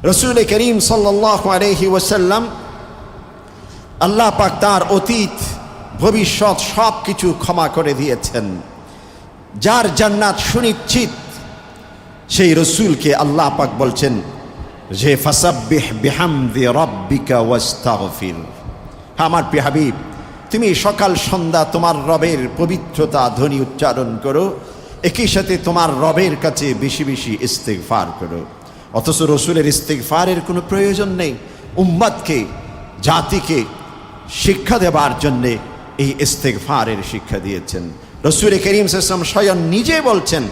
রসুল করিম সাল্লাল্লাহু আলাইহি ওয়াসাল্লাম আল্লাহ পাক তার অতীত ভবিষ্যৎ সব কিছু ক্ষমা করে দিয়েছেন। যার জান্নাত সুনিশ্চিত সেই রসুলকে আল্লাহ পাক বলছেন যে ফাসাব্বিহ বিহামদি রাব্বিকা ওয়াস্তাগফির। আমার প্রিয় হাবিব, তুমি সকাল সন্ধ্যা তোমার রবের পবিত্রতা ধ্বনি উচ্চারণ করো, একই সাথে তোমার রবের কাছে বেশি বেশি ইস্তিগফার করো। অথচ রসুলের ইস্তিগফারের কোনো প্রয়োজন নেই। উম্মতকে, জাতিকে শিক্ষা দেবার জন্যে এই ইস্তিগফারের শিক্ষা দিয়েছেন। রসুল করিম সাল্লাল্লাহু আলাইহি ওয়াসাল্লাম স্বয়ং নিজে বলছেন,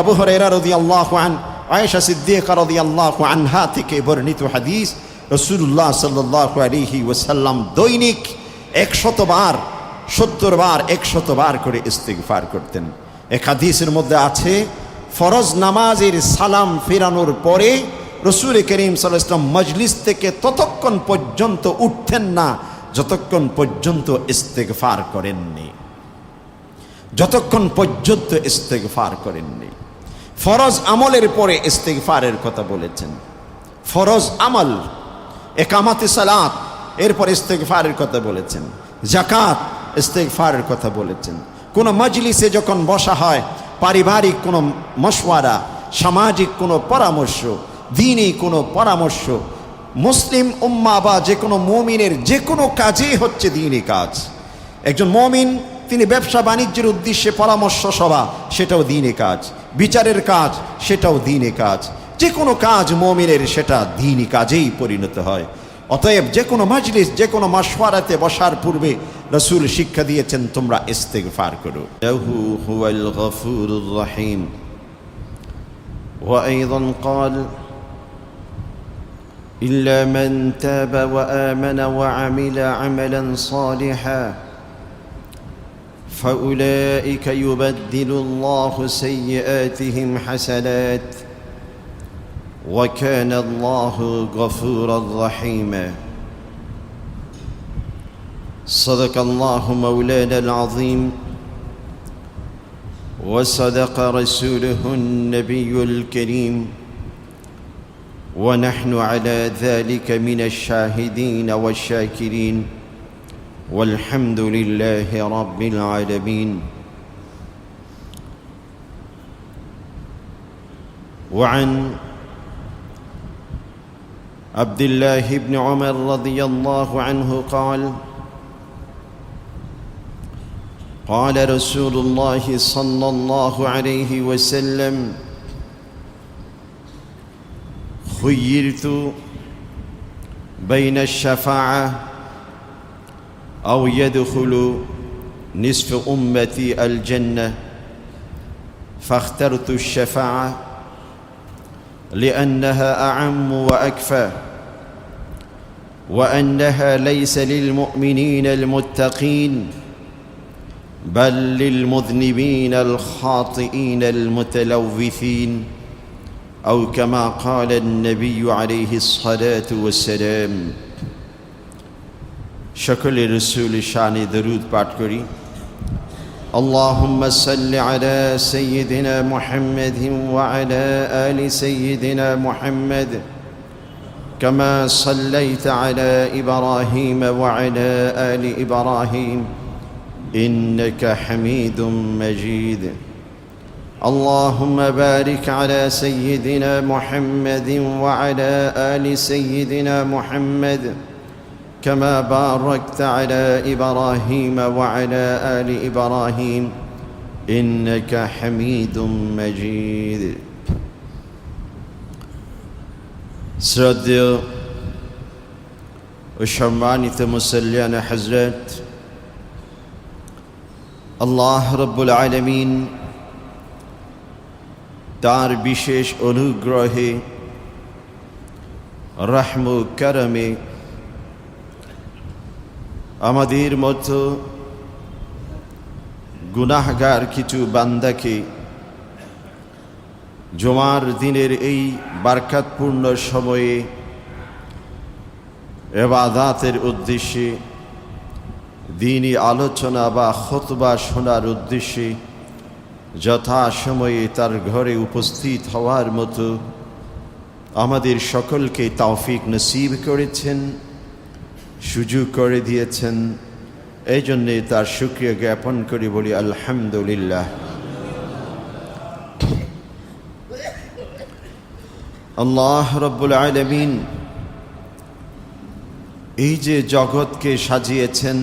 আবু হুরায়রা রাদিয়াল্লাহু আনহু, আয়েশা সিদ্দিকা রাদিয়াল্লাহু আনহা থেকে বর্ণিত হাদিস, রাসূলুল্লাহ সাল্লাল্লাহু আলাইহি ওয়াসাল্লাম দৈনিক 100 বার, 70 বার, 100 বার করে ইস্তিগফার করতেন। এক হাদিসের মধ্যে আছে, ফরজ নামাজের সালাম ফেরানোর পরে রসুল করিম সাল্লাল্লাহু আলাইহি ওয়াসাল্লাম মজলিস থেকে ততক্ষণ পর্যন্ত উঠতেন না যতক্ষণ পর্যন্ত ইস্তিগফার করেননি, যতক্ষণ পর্যন্ত ইস্তিগফার করেননি। ফরজ আমলের পরে ইস্তিগফারের কথা বলেছেন। ফরজ আমল, একামাতে সালাত, এরপর ইস্তিগফারের কথা বলেছেন। যাকাত, ইস্তিগফারের কথা বলেছেন। কোনো মজলিসে যখন বসা হয়, পারিবারিক কোনো মশওয়ারা, সামাজিক কোনো পরামর্শ, দ্বীনি কোনো পরামর্শ, মুসলিম উম্মাহ বা যে কোনো মুমিনের যে কোনো কাজই হচ্ছে দ্বীনি কাজ। একজন মুমিন তিনি ব্যবসা বাণিজ্যের উদ্দেশ্যে পরামর্শ সভা, সেটাও দ্বীনি কাজ। বিচারের কাজ, সেটাও দ্বীনি কাজ। যে কোনো কাজ মুমিনের সেটা দ্বীনি কাজেই পরিণত হয়। অতএব যে কোনো মজলিস, যে কোনো মাশওয়ারাতে বসার পূর্বে রাসূল শিক্ষা দিয়েছেন তোমরা ইস্তিগফার করো। হুয়াল গফুরুর রহিম। ওয়া আইযান ক্বাল ইল্লা মান তাবা ওয়া আমানা ওয়া আমিলা আমালান সালিহা فأولئك يبدل الله سيئاتهم حسنات وكان الله غفورا رحيما. صدق الله مولانا العظيم وصدق رسوله النبي الكريم ونحن على ذلك من الشاهدين والشاكرين والحمد لله رب العالمين. وعن عبد الله بن عمر رضي الله عنه قال قال رسول الله صلى الله عليه وسلم خيرت بين الشفاعة أو يدخل نصف أمتي الجنة فاخترت الشفاعة لأنها أعم وأكفى وأنها ليس للمؤمنين المتقين بل للمذنبين الخاطئين المتلوثين أو كما قال النبي عليه الصلاة والسلام. সকলে রসূলের শানে দরুদ পাঠ করি। আল্লাহুম্মা সাল্লি আলা সাইয়্যিদিনা মুহাম্মাদিন ওয়া আলা আলি সাইয়্যিদিনা মুহাম্মাদ কামা সাল্লাইতা আলা ইব্রাহিম ওয়া আলা আলি ইব্রাহিম ইন্নাকা হামিদুম মাজিদ। আল্লাহুম্মা বারিক আলা সাইয়্যিদিনা মুহাম্মাদিন ওয়া আলা আলি সাইয়্যিদিনা মুহাম্মাদ كما باركت على إبراهيم وعلى آل إبراهيم إنك حميد مجيد. শ্রদ্ধেয় ও সম্মানিত মুসল্লিয়ান হযরত, আল্লাহ রব্বুল আলামিন তার বিশেষ অনুগ্রহে, রহম ও করমে আমাদের মতো গুনাহগার কিছু বান্দাকে জুমার দিনের এই বরকতপূর্ণ সময়ে ইবাদতের উদ্দেশ্যে, দ্বীনি আলোচনা বা খুতবা শোনার উদ্দেশ্যে যথাসময়ে তার ঘরে উপস্থিত হওয়ার মতো আমাদের সকলকে তৌফিক নসিব করেছেন, সুযোগ করে দিয়েছেন। এই জন্যে তার শুকরিয়া জ্ঞাপন করি, বলি আলহামদুলিল্লাহ। আল্লাহ রব্বুল আলামিন এই যে জগৎকে সাজিয়েছেন,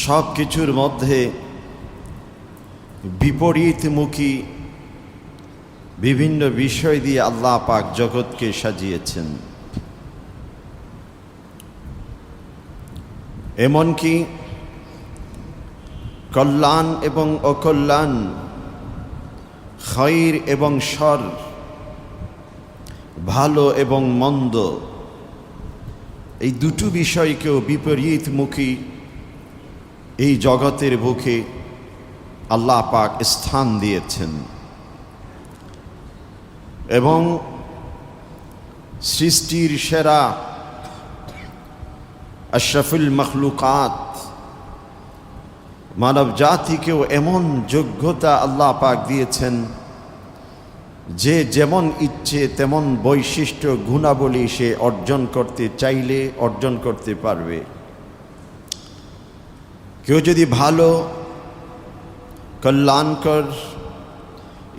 সব কিছুর মধ্যে বিপরীতমুখী বিভিন্ন বিষয় দিয়ে আল্লাহ পাক জগৎকে সাজিয়েছেন। এমনকি কল্যাণ এবং অকল্যাণ, খায়র এবং শর, ভালো এবং মন্দ, এই দুটো বিষয়কেও বিপরীতমুখী এই জগতের বুকে আল্লাহ পাক স্থান দিয়েছেন। এবং সৃষ্টির সেরা আশরাফুল মখলুকাত মানব জাতিকেও এমন যোগ্যতা আল্লাহ পাক দিয়েছেন যে যেমন ইচ্ছে তেমন বৈশিষ্ট্য গুণাবলী সে অর্জন করতে চাইলে অর্জন করতে পারবে। কেউ যদি ভালো, কল্যাণকর,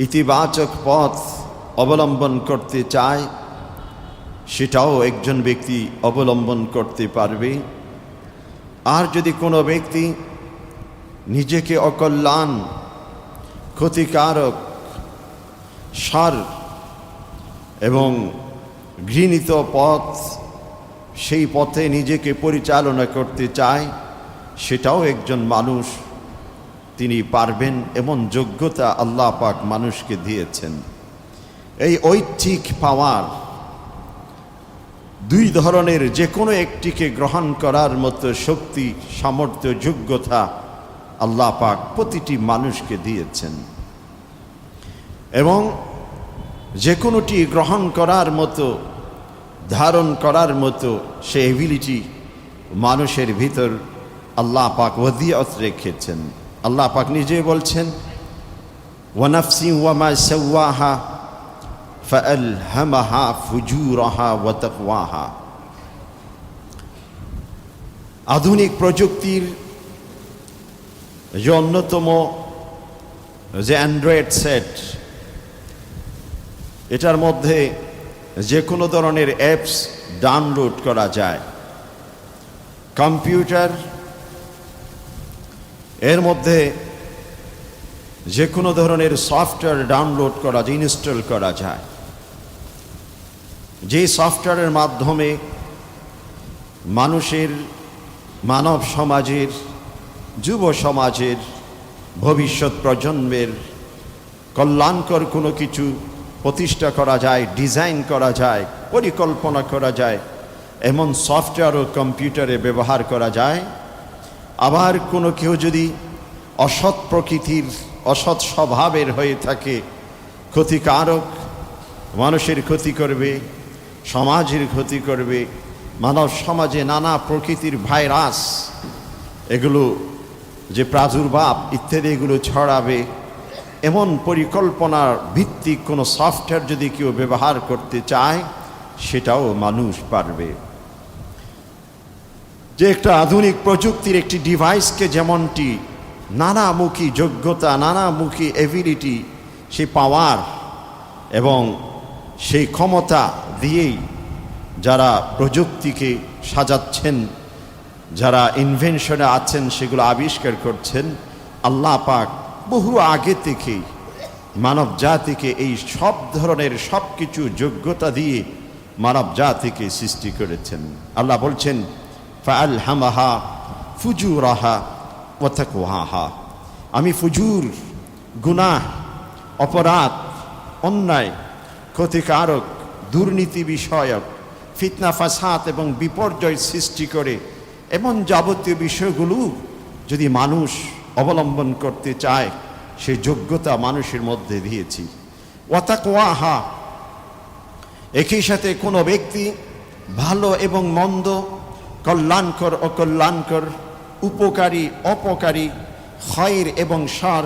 ইতিবাচক পথ অবলম্বন করতে চায়, সেটাও একজন ব্যক্তি অবলম্বন করতে পারবে। আর যদি কোনো ব্যক্তি নিজেকে অকল্যাণ, ক্ষতিকারক, শর এবং ঘৃণিত পথ, সেই পথে নিজেকে পরিচালনা করতে চায়, সেটাও একজন মানুষ তিনি পারবেন। এমন যোগ্যতা আল্লাহ পাক মানুষকে দিয়েছেন। এই ঐচ্ছিক পাওয়ার দুই ধরনের যে কোনো একটিকে গ্রহণ করার মতো শক্তি, সামর্থ্য, যোগ্যতা আল্লাহ পাক প্রতিটি মানুষকে দিয়েছেন। এবং যে কোনোটি গ্রহণ করার মতো, ধারণ করার মতো সে এবিলিটি মানুষের ভিতর আল্লাহ পাক ওয়াদিয়ত রেখেছেন। আল্লাহ পাক নিজে বলছেন, ওয়া নাফসি ওয়া মা সাওয়াহা ফাআলহামাহা ফুজুরাহা ওয়া তাকওয়াহা। আধুনিক প্রযুক্তির যে অন্যতম যে অ্যান্ড্রয়েড সেট, এটার মধ্যে যে কোনো ধরনের অ্যাপস ডাউনলোড করা যায়। কম্পিউটার, এর মধ্যে যে কোনো ধরনের সফটওয়্যার ডাউনলোড করা যায়, ইনস্টল করা যায়। যে সফটওয়্যারের মাধ্যমে মানুষের, মানব সমাজের, যুব সমাজের, ভবিষ্যৎ প্রজন্মের কল্যাণকর কোনো কিছু প্রতিষ্ঠা করা যায়, ডিজাইন করা যায়, পরিকল্পনা করা যায়, এমন সফটওয়্যার ও কম্পিউটারে ব্যবহার করা যায়। আবার কোনো কেউ যদি অসৎ প্রকৃতির, অসৎ স্বভাবের হয়ে থাকে, ক্ষতিকারক, মানুষের ক্ষতি করবে, সমাজের ক্ষতি করবে, মানব সমাজে নানা প্রকৃতির ভাইরাস, এগুলো যে প্রাদুর্ভাব ইত্যাদি এগুলো ছড়াবে, এমন পরিকল্পনার ভিত্তিক কোনো সফটওয়্যার যদি কেউ ব্যবহার করতে চায়, সেটাও মানুষ পারবে। যে একটা আধুনিক প্রযুক্তির একটি ডিভাইসকে যেমনটি নানামুখী যোগ্যতা, নানামুখী এবিলিটি, সেই পাওয়ার এবং সেই ক্ষমতা দিয়েই যারা প্রযুক্তিকে সাজাচ্ছেন, যারা ইনভেনশনে আছেন, সেগুলো আবিষ্কার করছেন, আল্লাহ পাক বহু আগে থেকেই মানব জাতিকে এই সব ধরনের সব কিছু যোগ্যতা দিয়ে মানব জাতিকে সৃষ্টি করেছেন। আল্লাহ বলছেন, ফাআলহামাহা ফুজুরাহা ওয়া তাকওয়াহা। আমি ফুজুর, গুনাহ, অপরাধ, অন্যায়, ক্ষতিকারক, দুর্নীতি বিষয়ক, ফিতনা ফাসাদ এবং বিপর্যয় সৃষ্টি করে এমন যাবতীয় বিষয়গুলো যদি মানুষ অবলম্বন করতে চায়, সেই যোগ্যতা মানুষের মধ্যে দিয়েছি। ওয়া তাকওয়াহা, একই সাথে কোনো ব্যক্তি ভালো এবং মন্দ, কল্যাণকর অকল্যাণকর, উপকারী অপকারী, খায়র এবং শর,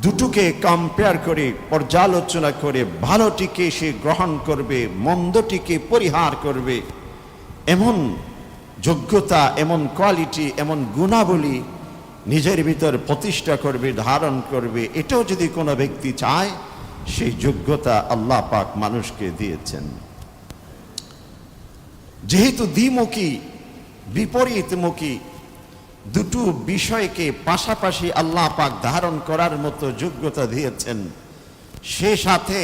দুটোকে কম্পেয়ার করে পর্যালোচনা করে ভালোটিকে সে গ্রহণ করবে, মন্দটিকে পরিহার করবে, এমন যোগ্যতা, এমন কোয়ালিটি, এমন গুণাবলী নিজের ভিতর প্রতিষ্ঠা করবে, ধারণ করবে, এটাও যদি কোনো ব্যক্তি চায়, সেই যোগ্যতা আল্লাহ পাক মানুষকে দিয়েছেন। যেহেতু দ্বিমুখী, বিপরীতমুখী দুটো বিষয়কে পাশাপাশি আল্লাহ পাক ধারণ করার মতো যোগ্যতা দিয়েছেন, সে সাথে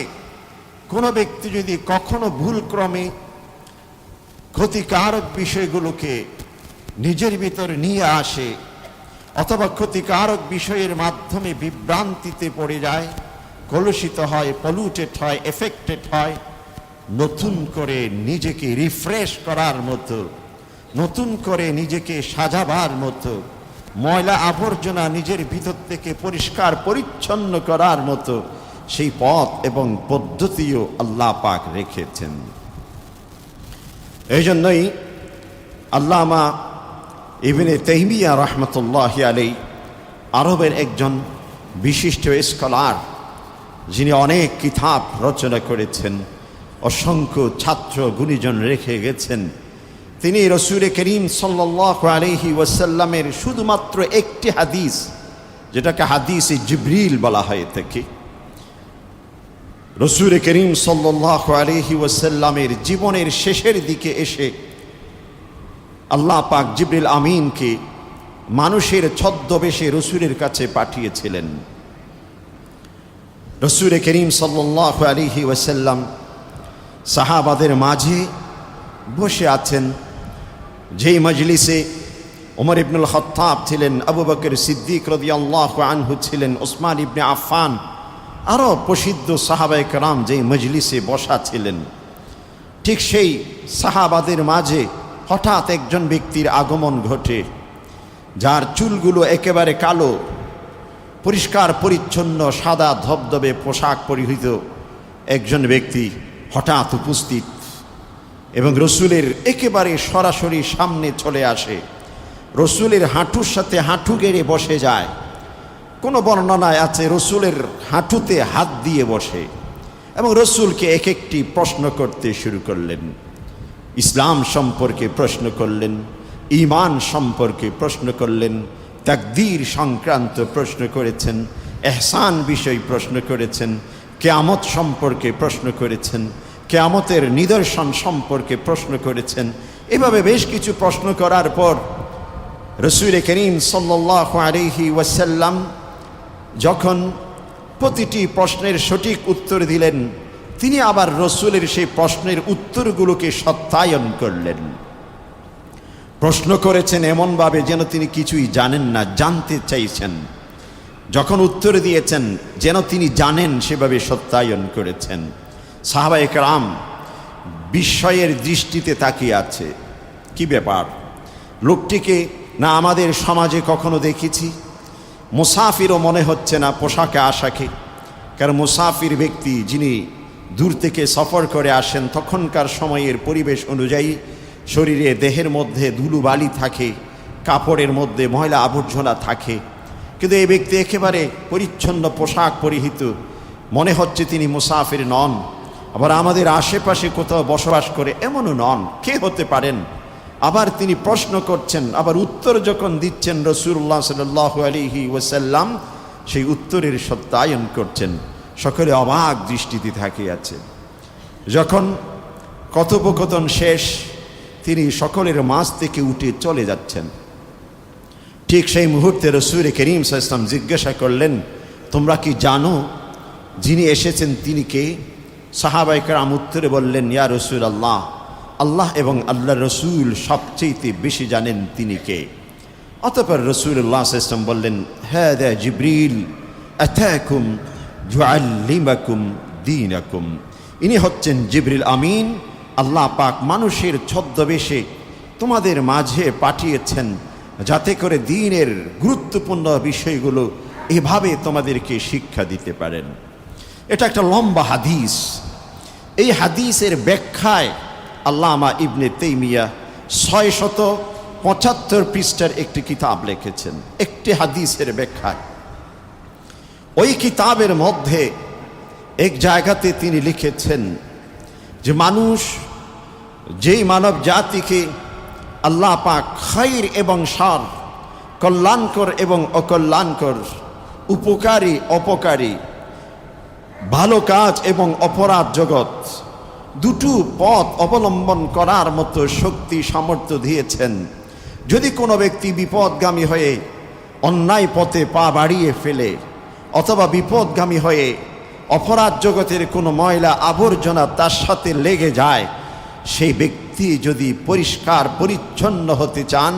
কোনো ব্যক্তি যদি কখনো ভুলক্রমে ক্ষতিকারক বিষয়গুলোকে নিজের ভিতর নিয়ে আসে অথবা ক্ষতিকারক বিষয়ের মাধ্যমে বিভ্রান্তিতে পড়ে যায়, কলুষিত হয়, পলিউটেড হয়, এফেক্টেড হয়, নতুন করে নিজেকে রিফ্রেশ করার মতো, নতুন করে নিজেকে সাজাবার মতো, ময়লা আবর্জনা নিজের ভিতর থেকে পরিষ্কার পরিচ্ছন্ন করার মতো সেই পথ এবং পদ্ধতিও আল্লাহ পাক রেখেছেন। এই জন্যই আল্লামা ইবনে তাইমিয়া রাহমাতুল্লাহি আলাইহি, আরবের একজন বিশিষ্ট স্কলার, যিনি অনেক কিতাব রচনা করেছেন, অসংখ্য ছাত্র গুণীজন রেখে গেছেন, তিনি রসূল করিম সাল্লাল্লাহু আলাইহি ওয়াসাল্লামের শুধুমাত্র একটি হাদিস, যেটাকে হাদিসে জিবরিল বলা হয়ে থাকে, রসূল করিম সাল্লাল্লাহু আলাইহি ওয়াসাল্লামের জীবনের শেষের দিকে এসে আল্লাহ পাক জিবরিল আমিনকে মানুষের ছদ্মবেশে রসূলের কাছে পাঠিয়েছিলেন। রসূল করিম সাল্লাল্লাহু আলাইহি ওয়াসাল্লাম সাহাবাদের মাঝে বসে আছেন, যেই মজলিসে ওমর ইবনুল খাত্তাব ছিলেন, আবু বকর সিদ্দিক রাদিয়াল্লাহু আনহু ছিলেন, ওসমান ইবনে আফফান, আরও প্রসিদ্ধ সাহাবায়ে কেরাম যেই মজলিসে বসা ছিলেন, ঠিক সেই সাহাবাদের মাঝে হঠাৎ একজন ব্যক্তির আগমন ঘটে, যার চুলগুলো একেবারে কালো, পরিষ্কার পরিচ্ছন্ন সাদা ধবধবে পোশাক পরিহিত একজন ব্যক্তি হঠাৎ উপস্থিত এবং রসূলের একেবারে সরাসরি সামনে চলে আসে, রসূলের হাঁটুর সাথে হাঁটু গেড়ে বসে যায়। কোনো বর্ণনায় আছে রসূলের হাঁটুতে হাত দিয়ে বসে এবং রসূলকে এক একটি প্রশ্ন করতে শুরু করলেন। ইসলাম সম্পর্কে প্রশ্ন করলেন, ঈমান সম্পর্কে প্রশ্ন করলেন, তাকদীর সংক্রান্ত প্রশ্ন করেছেন, ইহসান বিষয় প্রশ্ন করেছেন, কিয়ামত সম্পর্কে প্রশ্ন করেছেন, কিয়ামতের নিদর্শন সম্পর্কে প্রশ্ন করেছেন। এভাবে বেশ কিছু প্রশ্ন করার পর রসূল করিম সাল্লাল্লাহু আলাইহি ওয়াসাল্লাম যখন প্রতিটি প্রশ্নের সঠিক উত্তর দিলেন, তিনি আবার রসূলের সেই প্রশ্নের উত্তরগুলোকে সত্যায়ন করলেন। প্রশ্ন করেছেন এমনভাবে যেন তিনি কিছুই জানেন না, জানতে চাইছেন। যখন উত্তর দিয়েছেন যেন তিনি জানেন, সেভাবে সত্যায়ন করেছেন। সাহাবায়ে কেরাম বিস্ময়ের দৃষ্টিতে তাকিয়ে আছে, কি ব্যাপার, লোকটিকে না আমাদের সমাজে কখনো দেখেছি, মুসাফিরও মনে হচ্ছে না পোশাকে আশাকে, কারণ মুসাফির ব্যক্তি যিনি দূর থেকে সফর করে আসেন, তখনকার সময়ের পরিবেশ অনুযায়ী শরীরে দেহের মধ্যে ধুলোবালি থাকে, কাপড়ের মধ্যে ময়লা আবর্জনা থাকে, কিন্তু এই ব্যক্তি একেবারে পরিচ্ছন্ন পোশাক পরিহিত, মনে হচ্ছে তিনি মুসাফির নন। আবার আমাদের আশেপাশে কোথাও বসবাস করে এমনও নন, কে হতে পারেন? আবার তিনি প্রশ্ন করছেন, আবার উত্তর যখন দিচ্ছেন রাসূলুল্লাহ সাল্লাল্লাহু আলাইহি ওয়াসাল্লাম সেই উত্তরের সত্যায়ন করছেন। সকলে অবাক দৃষ্টিতে তাকিয়ে আছে। যখন কথোপকথন শেষ, তিনি সকলের মাঝ থেকে উঠে চলে যাচ্ছেন। ঠিক সেই মুহূর্তে রাসূল করিম সাল্লাল্লাহু আলাইহি ওয়াসাল্লাম জিজ্ঞাসা করলেন, তোমরা কি জানো যিনি এসেছেন তিনি কে? সাহাবায়ে কেরাম উত্তরে বললেন, ইয়া রাসূলুল্লাহ, আল্লাহ এবং আল্লাহর রসূল সবচেয়ে বেশি জানেন তিনি কে। অতঃপর রাসূলুল্লাহ সাল্লাল্লাহু আলাইহি ওয়াসাল্লাম বললেন, হাদা জিবরিল আতাকুম যুআল্লিমাকুম দীনাকুম, ইনি হচ্ছেন জিবরিল আমিন, আল্লাহ পাক মানুষের ছদ্মবেশে তোমাদের মাঝে পাঠিয়েছেন যাতে করে দ্বীনের গুরুত্বপূর্ণ বিষয়গুলো এভাবে তোমাদেরকে শিক্ষা দিতে পারেন। এটা একটা লম্বা হাদিস। এই হাদিসের ব্যাখ্যায় আল্লামা ইবনে তাইমিয়া 675 পৃষ্ঠার একটি কিতাব লিখেছেন, একটি হাদিসের ব্যাখ্যায়। ওই কিতাবের মধ্যে এক জায়গাতে তিনি লিখেছেন যে মানুষ, যেই মানব জাতিকে আল্লাহ পাক খাইর এবং শার, কল্যাণকর এবং অকল্যাণকর, উপকারী অপকারী, ভালো কাজ এবং অপরাধ জগৎ দুটো পথ অবলম্বন করার মতো শক্তি সামর্থ্য দিয়েছেন, যদি কোনো ব্যক্তি বিপদগামী হয়ে অন্যায় পথে পা বাড়িয়ে ফেলে অথবা বিপদগামী হয়ে অপরাধ জগতের কোনো ময়লা আবর্জনা তার সাথে লেগে যায়, সেই ব্যক্তি যদি পরিষ্কার পরিচ্ছন্ন হতে চান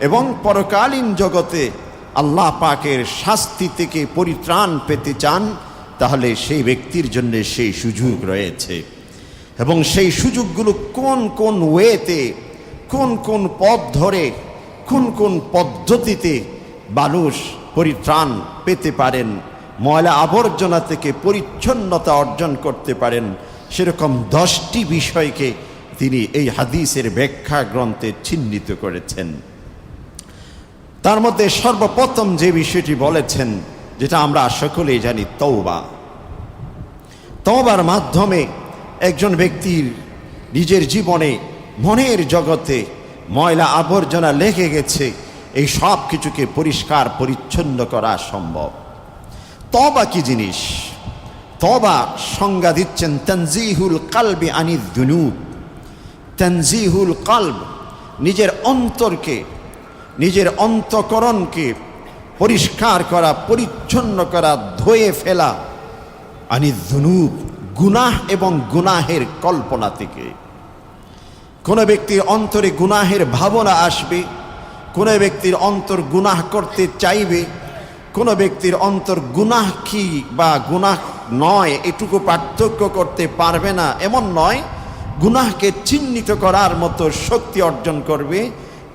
এবং পরকালীন জগতে আল্লাহ পাকের শাস্তি থেকে পরিত্রাণ পেতে চান, তাহলে সেই ব্যক্তির জন্য সেই সুযোগ রয়েছে। এবং সেই সুযোগগুলো কোন কোন ওয়েতে, কোন কোন পথ ধরে, কোন কোন পদ্ধতিতে মানুষ পরিত্রাণ পেতে পারেন, ময়লা আবর্জনা থেকে পরিচ্ছন্নতা অর্জন করতে পারেন, সেরকম 10টি বিষয়কে তিনি এই হাদিসের ব্যাখ্যা গ্রন্থে চিহ্নিত করেছেন। তার মধ্যে সর্বপ্রথম যে বিষয়টি বলেছেন, যেটা আমরা সকলেই জানি, তওবা। তওবার মাধ্যমে একজন ব্যক্তির নিজের জীবনে, মনের জগতে ময়লা আবর্জনা লেগে গেছে, এই সব কিছুকে পরিষ্কার পরিচ্ছন্ন করা সম্ভব। তওবা কি জিনিস? তওবা সংজ্ঞা দিচ্ছেন তানজিহুল কলবি আনিজ যুনুব। তানজিহুল কলব, নিজের অন্তরকে, নিজের অন্তঃকরণকে পরিষ্কার করা, পরিচ্ছন্ন করা, ধুয়ে ফেলা, আনিজ যুনুব, গুনাহ এবং গুনাহের কল্পনা থেকে। কোনো ব্যক্তির অন্তরে গুনাহের ভাবনা আসবে, কোনো ব্যক্তির অন্তর গুনাহ করতে চাইবে, কোনো ব্যক্তির অন্তর গুনাহ কি বা গুনাহ নয় এটুকু পার্থক্য করতে পারবে না, এমন নয়, গুনাহকে চিহ্নিত করার মতো শক্তি অর্জন করবে।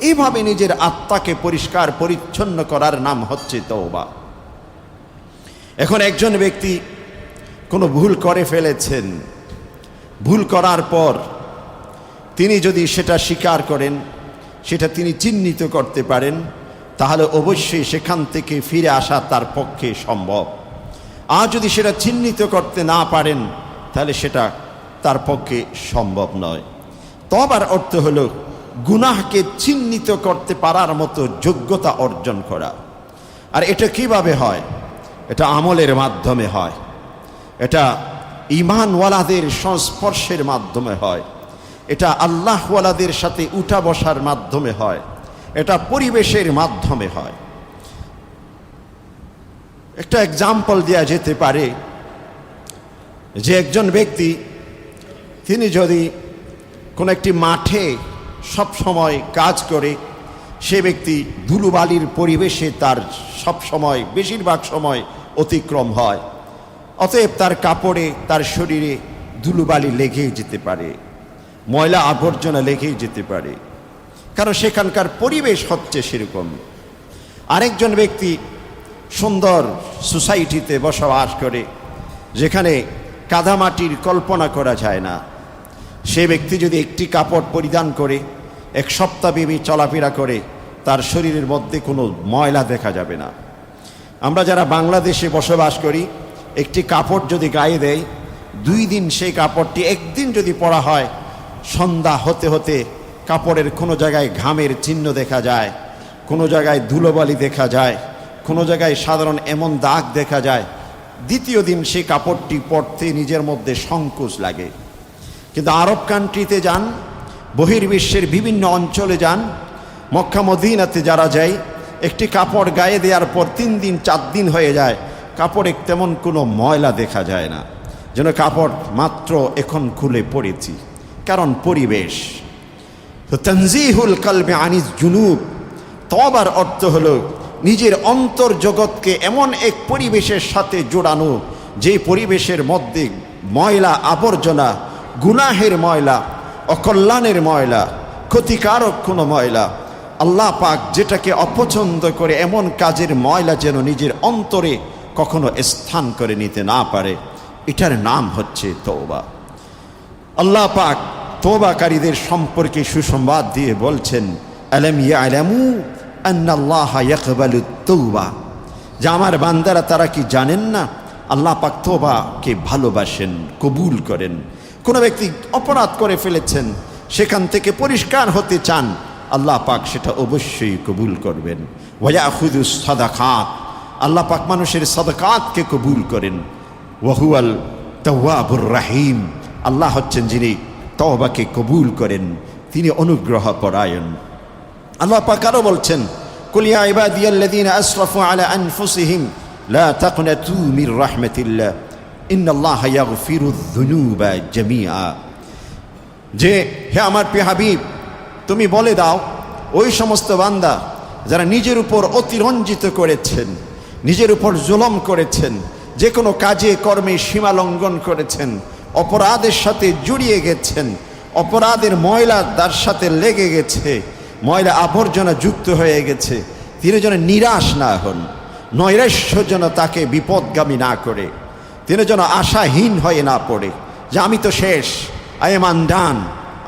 এইভাবে নিজের আত্মাকে পরিষ্কার পরিচ্ছন্ন করার নাম হচ্ছে তওবা। এখন একজন ব্যক্তি কোনো ভুল করে ফেলেছেন, ভুল করার পর তিনি যদি সেটা স্বীকার করেন, সেটা তিনি চিহ্নিত করতে পারেন, তাহলে অবশ্যই সেখান থেকে ফিরে আসা তার পক্ষে সম্ভব। আর যদি সেটা চিহ্নিত করতে না পারেন, তাহলে সেটা তার পক্ষে সম্ভব নয়। তওবার অর্থ হলো গুনাহকে চিহ্নিত করতে পারার মতো যোগ্যতা অর্জন করা। আর এটা কিভাবে হয়? এটা আমলের মাধ্যমে হয়, এটা ঈমানওয়ালাদের সংস্পর্শের মাধ্যমে হয়, এটা আল্লাহওয়ালাদের সাথে উঠা বসার মাধ্যমে হয়, এটা পরিবেশের মাধ্যমে হয়। একটা এক্সাম্পল দেওয়া যেতে পারে যে একজন ব্যক্তি, তিনি যদি কোনো একটি মাঠে সব সময় কাজ করে, সে ব্যক্তি ধুলোবালির পরিবেশে তার সব সময়, বেশিরভাগ সময় অতিক্রম হয়। অতএব তার কাপড়ে, তার শরীরে ধুলোবালি লেগেই যেতে পারে, ময়লা আবর্জনা লেগেই যেতে পারে, কারণ সেখানকার পরিবেশ হচ্ছে সেরকম। আরেকজন ব্যক্তি সুন্দর সোসাইটিতে বসবাস করে, যেখানে কাদামাটির কল্পনা করা যায় না, সে ব্যক্তি যদি একটি কাপড় পরিধান করে 1 সপ্তাহব্যাপী চলাফেরা করে, তার শরীরের মধ্যে কোনো ময়লা দেখা যাবে না। আমরা যারা বাংলাদেশে বসবাস করি, একটি কাপড় যদি গায়ে দেয়, 2 দিন সেই কাপড়টি, একদিন যদি পরা হয়, সন্ধ্যা হতে হতে কাপড়ের কোনো জায়গায় ঘামের চিহ্ন দেখা যায়, কোনো জায়গায় ধুলোবালি দেখা যায়, কোনো জায়গায় সাধারণ এমন দাগ দেখা যায়, দ্বিতীয় দিন সেই কাপড়টি পরতে নিজের মধ্যে সংকোচ লাগে। কিন্তু আরব কান্ট্রিতে যান, বহির্বিশ্বের বিভিন্ন অঞ্চলে যান, মক্কা মদিনাতে যারা যায়, একটি কাপড় গায়ে দেওয়ার পর 3 দিন 4 দিন হয়ে যায়, কাপড়ে তেমন কোনো ময়লা দেখা যায় না, যেন কাপড় মাত্র এখন খুলে পড়েছি, কারণ পরিবেশ। তো তানজিহুল কলবি আনিজ যুনুব, তওবার অর্থ হলো নিজের অন্তর জগৎকে এমন এক পরিবেশের সাথে জোড়ানো, যে পরিবেশের মধ্যে ময়লা আবর্জনা, গুনাহের ময়লা, অকল্যাণের ময়লা, ক্ষতিকারক কোনো ময়লা, আল্লাহ পাক যেটাকে অপছন্দ করে এমন কাজের ময়লা যেন নিজের অন্তরে কখনো স্থান করে নিতে না পারে, এটার নাম হচ্ছে তওবা। আল্লাহ পাক তওবাকারীদের সম্পর্কে সুসংবাদ দিয়ে বলছেন, আলাম ইয়ালামু আন্নাল্লাহা ইয়াকবালুত তাওবা। যে আমার বান্দারা তারা কি জানেন না আল্লাহ পাক তওবাকে ভালোবাসেন, কবুল করেন। কোনো ব্যক্তি অপরাধ করে ফেলেছেন, সেখান থেকে পরিষ্কার হতে চান, আল্লাহ পাক সেটা অবশ্যই কবুল করবেন। ওয়ায়াখুযুস সাদাকাত, আল্লাহ পাক মানুষের সাদাকাতকে কবুল করেন। ওয়াহুয়াল তাওয়াবুর রাহিম, আল্লাহ হচ্ছেন যিনি তওবাকে কবুল করেন, তিনি অনুগ্রহ পরায়ণ। আল্লাহ পাক আরো বলছেন, কুল ইয়া ইবাদিয়াল্লাযীনা আসরাফু আলা আনফুসিহিম লা তাকনাতু মির রাহমাতিল্লাহ ইন্নাল্লাহা ইয়াগফিরুয যুনুবা জামিআ। যে হে আমার প্রিয় হাবিব, তুমি বলে দাও ওই সমস্ত বান্দা যারা নিজের উপর অতিরঞ্জিত করেছেন, নিজের উপর জুলুম করেছেন, যে কোনো কাজে কর্মে সীমা লঙ্ঘন করেছেন, অপরাধের সাথে জড়িয়ে গেছেন, অপরাধের ময়লা তার সাথে লেগে গেছে, ময়লা আবর্জনা যুক্ত হয়ে গেছে, তিনি যেন নিরাশ না হন, নৈরাশ্য যেন তাকে বিপদগামী না করে, তিনি যেন আশাহীন হয়ে না পড়ে যে আমি তো শেষ, আই এম আনডান,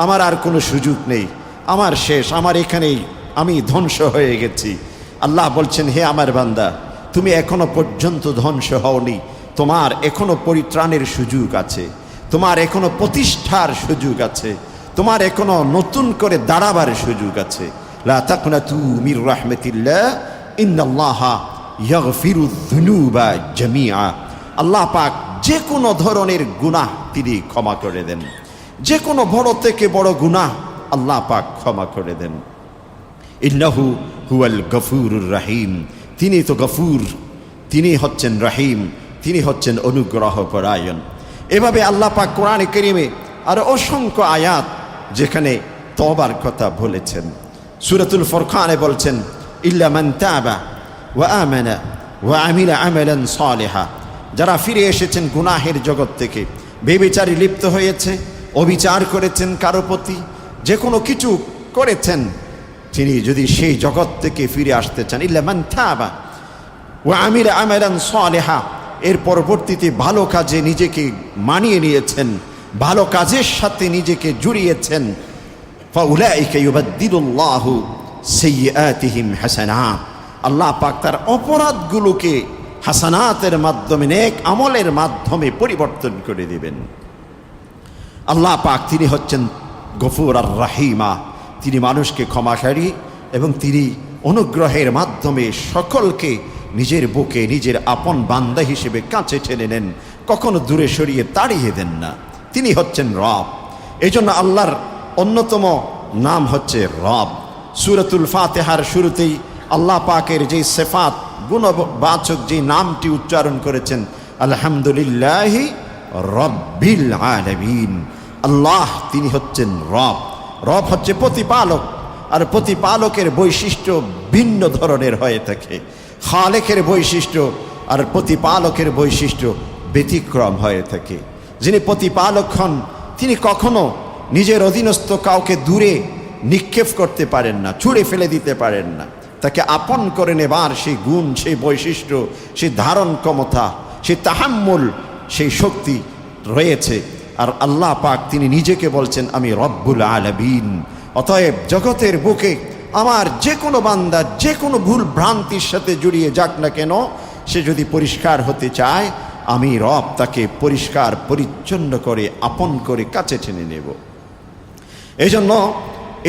আমার আর কোনো সুযোগ নেই, আমার শেষ, আমার এখানেই আমি ধ্বংস হয়ে গেছি। আল্লাহ বলছেন, হে আমার বান্দা, তুমি এখনো পর্যন্ত ধ্বংস হওনি, তোমার এখনো পরিত্রাণের সুযোগ আছে, তোমার এখনো প্রতিষ্ঠার সুযোগ আছে, তোমার এখনো নতুন করে দাঁড়াবার সুযোগ আছে। লা তাকনাতু মির রাহমাতিল্লাহ ইন্নাল্লাহা ইয়াগফিরুয যুনুবা জামিআ। আল্লাহ পাক যে কোনো ধরনের গুনাহ তিনি ক্ষমা করে দেন, যে কোনো বড় থেকে বড় গুনাহ আল্লাহ পাক ক্ষমা করে দেন। ইন্নাহু হুয়াল গফুরুর রাহিম, তিনি তো গফুর, তিনি হচ্ছেন রহিম, তিনি হচ্ছেন অনুগ্রহ পরায়ণ। এভাবে আল্লাহ পাক কোরআনে কারীমে আর অসংখ্য আয়াত যেখানে তওবার কথা বলেছেন। সূরাতুল ফুরকানে বলছেন, ইল্লা মান তাবা ওয়া আমানা ওয়া আমিলা আমালান সালিহা, যারা ফিরে এসেছেন গুনাহের জগৎ থেকে, বেবিচারে লিপ্ত হয়েছে, অবিচার করেছেন কারো প্রতি, যে কোনো কিছু করেছেন, তিনি যদি সেই জগৎ থেকে ফিরে আসতে চান, ইল্লা মান তাবা ওয়া আমিলা আমালান সালিহা, এর পরবর্তীতে ভালো কাজে নিজেকে মানিয়ে নিয়েছেন, ভালো কাজের সাথে নিজেকে জুড়িয়েছেন, ফাউলাইকা ইউবাদদিলুল্লাহু সাইয়্যাতিহিম হাসানাত, আল্লাহ পাক তার অপরাধগুলোকে হাসানাতের মাধ্যমে, নেক আমলের মাধ্যমে পরিবর্তন করে দিবেন। আল্লাহ পাক তিনি হচ্ছেন গফুর আর রাহিমা, তিনি মানুষকে ক্ষমাকারী এবং তিনি অনুগ্রহের মাধ্যমে সকলকে নিজের বুকে নিজের আপন বান্দা হিসেবে কাছে টেনে নেন, কখনো দূরে সরিয়ে তাড়িয়ে দেন না। তিনি হচ্ছেন রব। এই জন্য আল্লাহর অন্যতম নাম হচ্ছে রব। সূরাতুল ফাতিহার শুরুতেই আল্লাহ পাকের যে সিফাত গুণবাচক যে নামটি উচ্চারণ করেছেন, আলহামদুলিল্লাহি রব্বিল আলামিন, আল্লাহ তিনি হচ্ছেন রব। রব হচ্ছে প্রতিপালক, আর প্রতিপালকের বৈশিষ্ট্য ভিন্ন ধরনের হয়ে থাকে। খালেকের বৈশিষ্ট্য আর প্রতিপালকের বৈশিষ্ট্য ব্যতিক্রম হয়ে থাকে। যিনি প্রতিপালক হন, তিনি কখনো নিজের অধীনস্থ কাউকে দূরে নিক্ষেপ করতে পারেন না, ছুঁড়ে ফেলে দিতে পারেন না। তাকে আপন করে নেবার সেই গুণ, সেই বৈশিষ্ট্য, সেই ধারণ ক্ষমতা, সেই তাহাম্মুল, সেই শক্তি রয়েছে। আর আল্লাহ পাক তিনি নিজেকে বলছেন, আমি রব্বুল আলামিন। অতএব জগতের বুকে আমার যে কোনো বান্দা যে কোনো ভুল ভ্রান্তির সাথে জড়িয়ে যাক না কেন, সে যদি পরিষ্কার হতে চায়, আমি রব তাকে পরিষ্কার পরিচ্ছন্ন করে আপন করে কাছে টেনে নেব। এই জন্য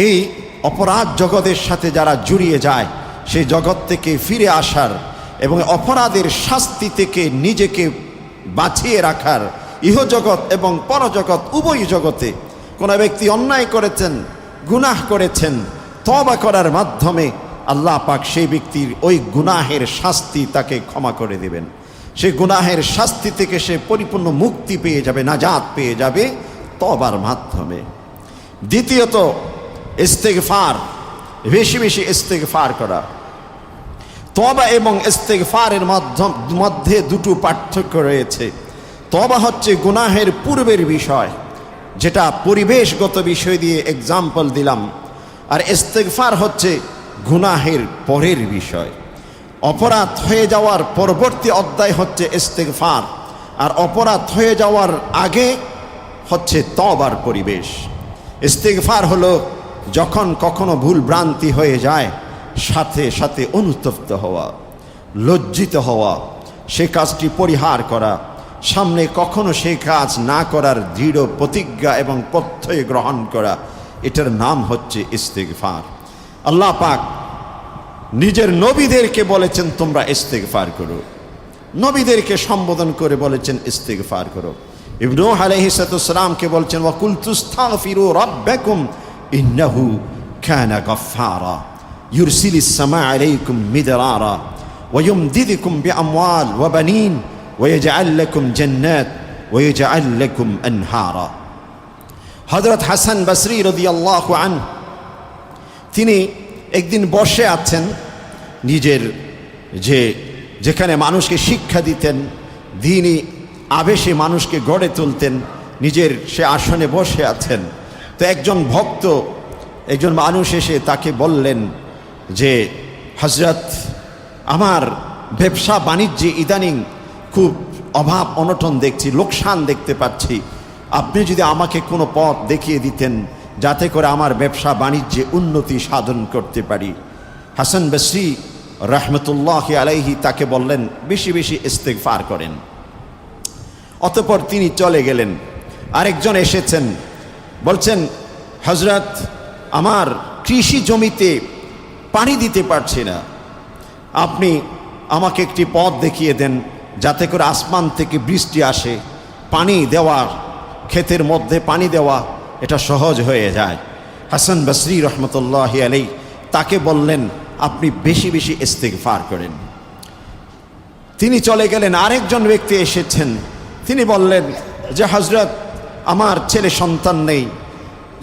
এই অপরাধ জগতের সাথে যারা জড়িয়ে যায়, সেই জগৎ থেকে ফিরে আসার এবং অপরাধের শাস্তি থেকে নিজেকে বাঁচিয়ে রাখার, ইহজগৎ এবং পরজগৎ উভয় জগতে কোনো ব্যক্তি অন্যায় করেছেন, গুনাহ করেছেন, তওবা করার মাধ্যমে আল্লাহ পাক সেই ব্যক্তির ওই গুনাহের শাস্তি তাকে ক্ষমা করে দেবেন। সেই গুনাহের শাস্তি থেকে সে পরিপূর্ণ মুক্তি পেয়ে যাবে, নাজাত পেয়ে যাবে তওবার মাধ্যমে। দ্বিতীয়ত ইস্তেগফার, বেশি বেশি ইস্তেগফার করা। তওবা এবং ইস্তেগফারের মধ্যে দুটো পার্থক্য রয়েছে। তওবা হচ্ছে গুনাহের পূর্বের বিষয়, যেটা পরিবেশগত বিষয় দিয়ে এক্সাম্পল দিলাম, আর ইস্তেগফার হচ্ছে গুনাহের পরের বিষয়। অপরাধ হয়ে যাওয়ার পরবর্তী অধ্যায় হচ্ছে ইস্তেগফার, আর অপরাধ হয়ে যাওয়ার আগে হচ্ছে তওবার পরিবেশ। ইস্তেগফার হলো যখন কখনো ভুল ভ্রান্তি হয়ে যায়, সাথে সাথে অনুতপ্ত হওয়া, লজ্জিত হওয়া, সে কাজটি পরিহার করা, সামনে কখনো সেই কাজ না করার দৃঢ় প্রতিজ্ঞা এবং প্রত্যয় গ্রহণ করা, এটার নাম হচ্ছে ইস্তেগফার। আল্লাহ পাক নিজের নবীদেরকে বলেছেন তোমরা ইস্তেগফার করো, নবীদেরকে সম্বোধন করে বলেছেন ইস্তেগফার করো। ইবনে নূহ আলাইহিস সালামকে বলছেন ওয়া কুলতুস্তাগফিরু রাব্বাকুম ইন্নাহু কানা গাফফারা ইউরসিলিস সামা আলাইকুম মিদরারা ওয়া ইউমদিদুকুম বিআমওয়াল ওয়া বানিন ওয়া ইয়াজআল লাকুম জান্নাত ওয়া ইয়াজআল লাকুম আনহারা। হযরত হাসান বসরি রাদিয়াল্লাহু আনহু তিনি একদিন বসে আছেন, নিজের যেখানে মানুষকে শিক্ষা দিতেন, দ্বীনি আবেশে মানুষকে গড়ে তুলতেন, নিজের সে আসনে বসে আছেন। তো একজন ভক্ত, একজন মানুষ এসে তাকে বললেন যে হযরত, আমার ব্যবসা বাণিজ্যে ইদানিং খুব অভাব অনটন দেখছি, লোকসান দেখতে পাচ্ছি, আপনি যদি আমাকে কোনো পথ দেখিয়ে দিতেন যাতে করে আমার ব্যবসা বাণিজ্যে উন্নতি সাধন করতে পারি। হাসান বসরি রহমতুল্লাহি আলাইহি তাকে বললেন বেশি বেশি ইস্তেগফার করেন। অতঃপর তিনি চলে গেলেন। আরেকজন এসেছেন, বলছেন হযরত, আমার কৃষি জমিতে পানি দিতে পারছি না, আপনি আমাকে একটি পথ দেখিয়ে দেন যাতে করে আসমান থেকে বৃষ্টি আসে, পানি দেওয়া, ক্ষেতের মধ্যে পানি দেওয়া এটা সহজ হয়ে যায়। হাসান বসরি রহমতুল্লাহি আলাইহি তাকে বললেন আপনি বেশি বেশি ইস্তেগফার করেন। তিনি চলে গেলেন। আরেকজন ব্যক্তি এসেছেন, তিনি বললেন যে হযরত, আমার ছেলে সন্তান নেই,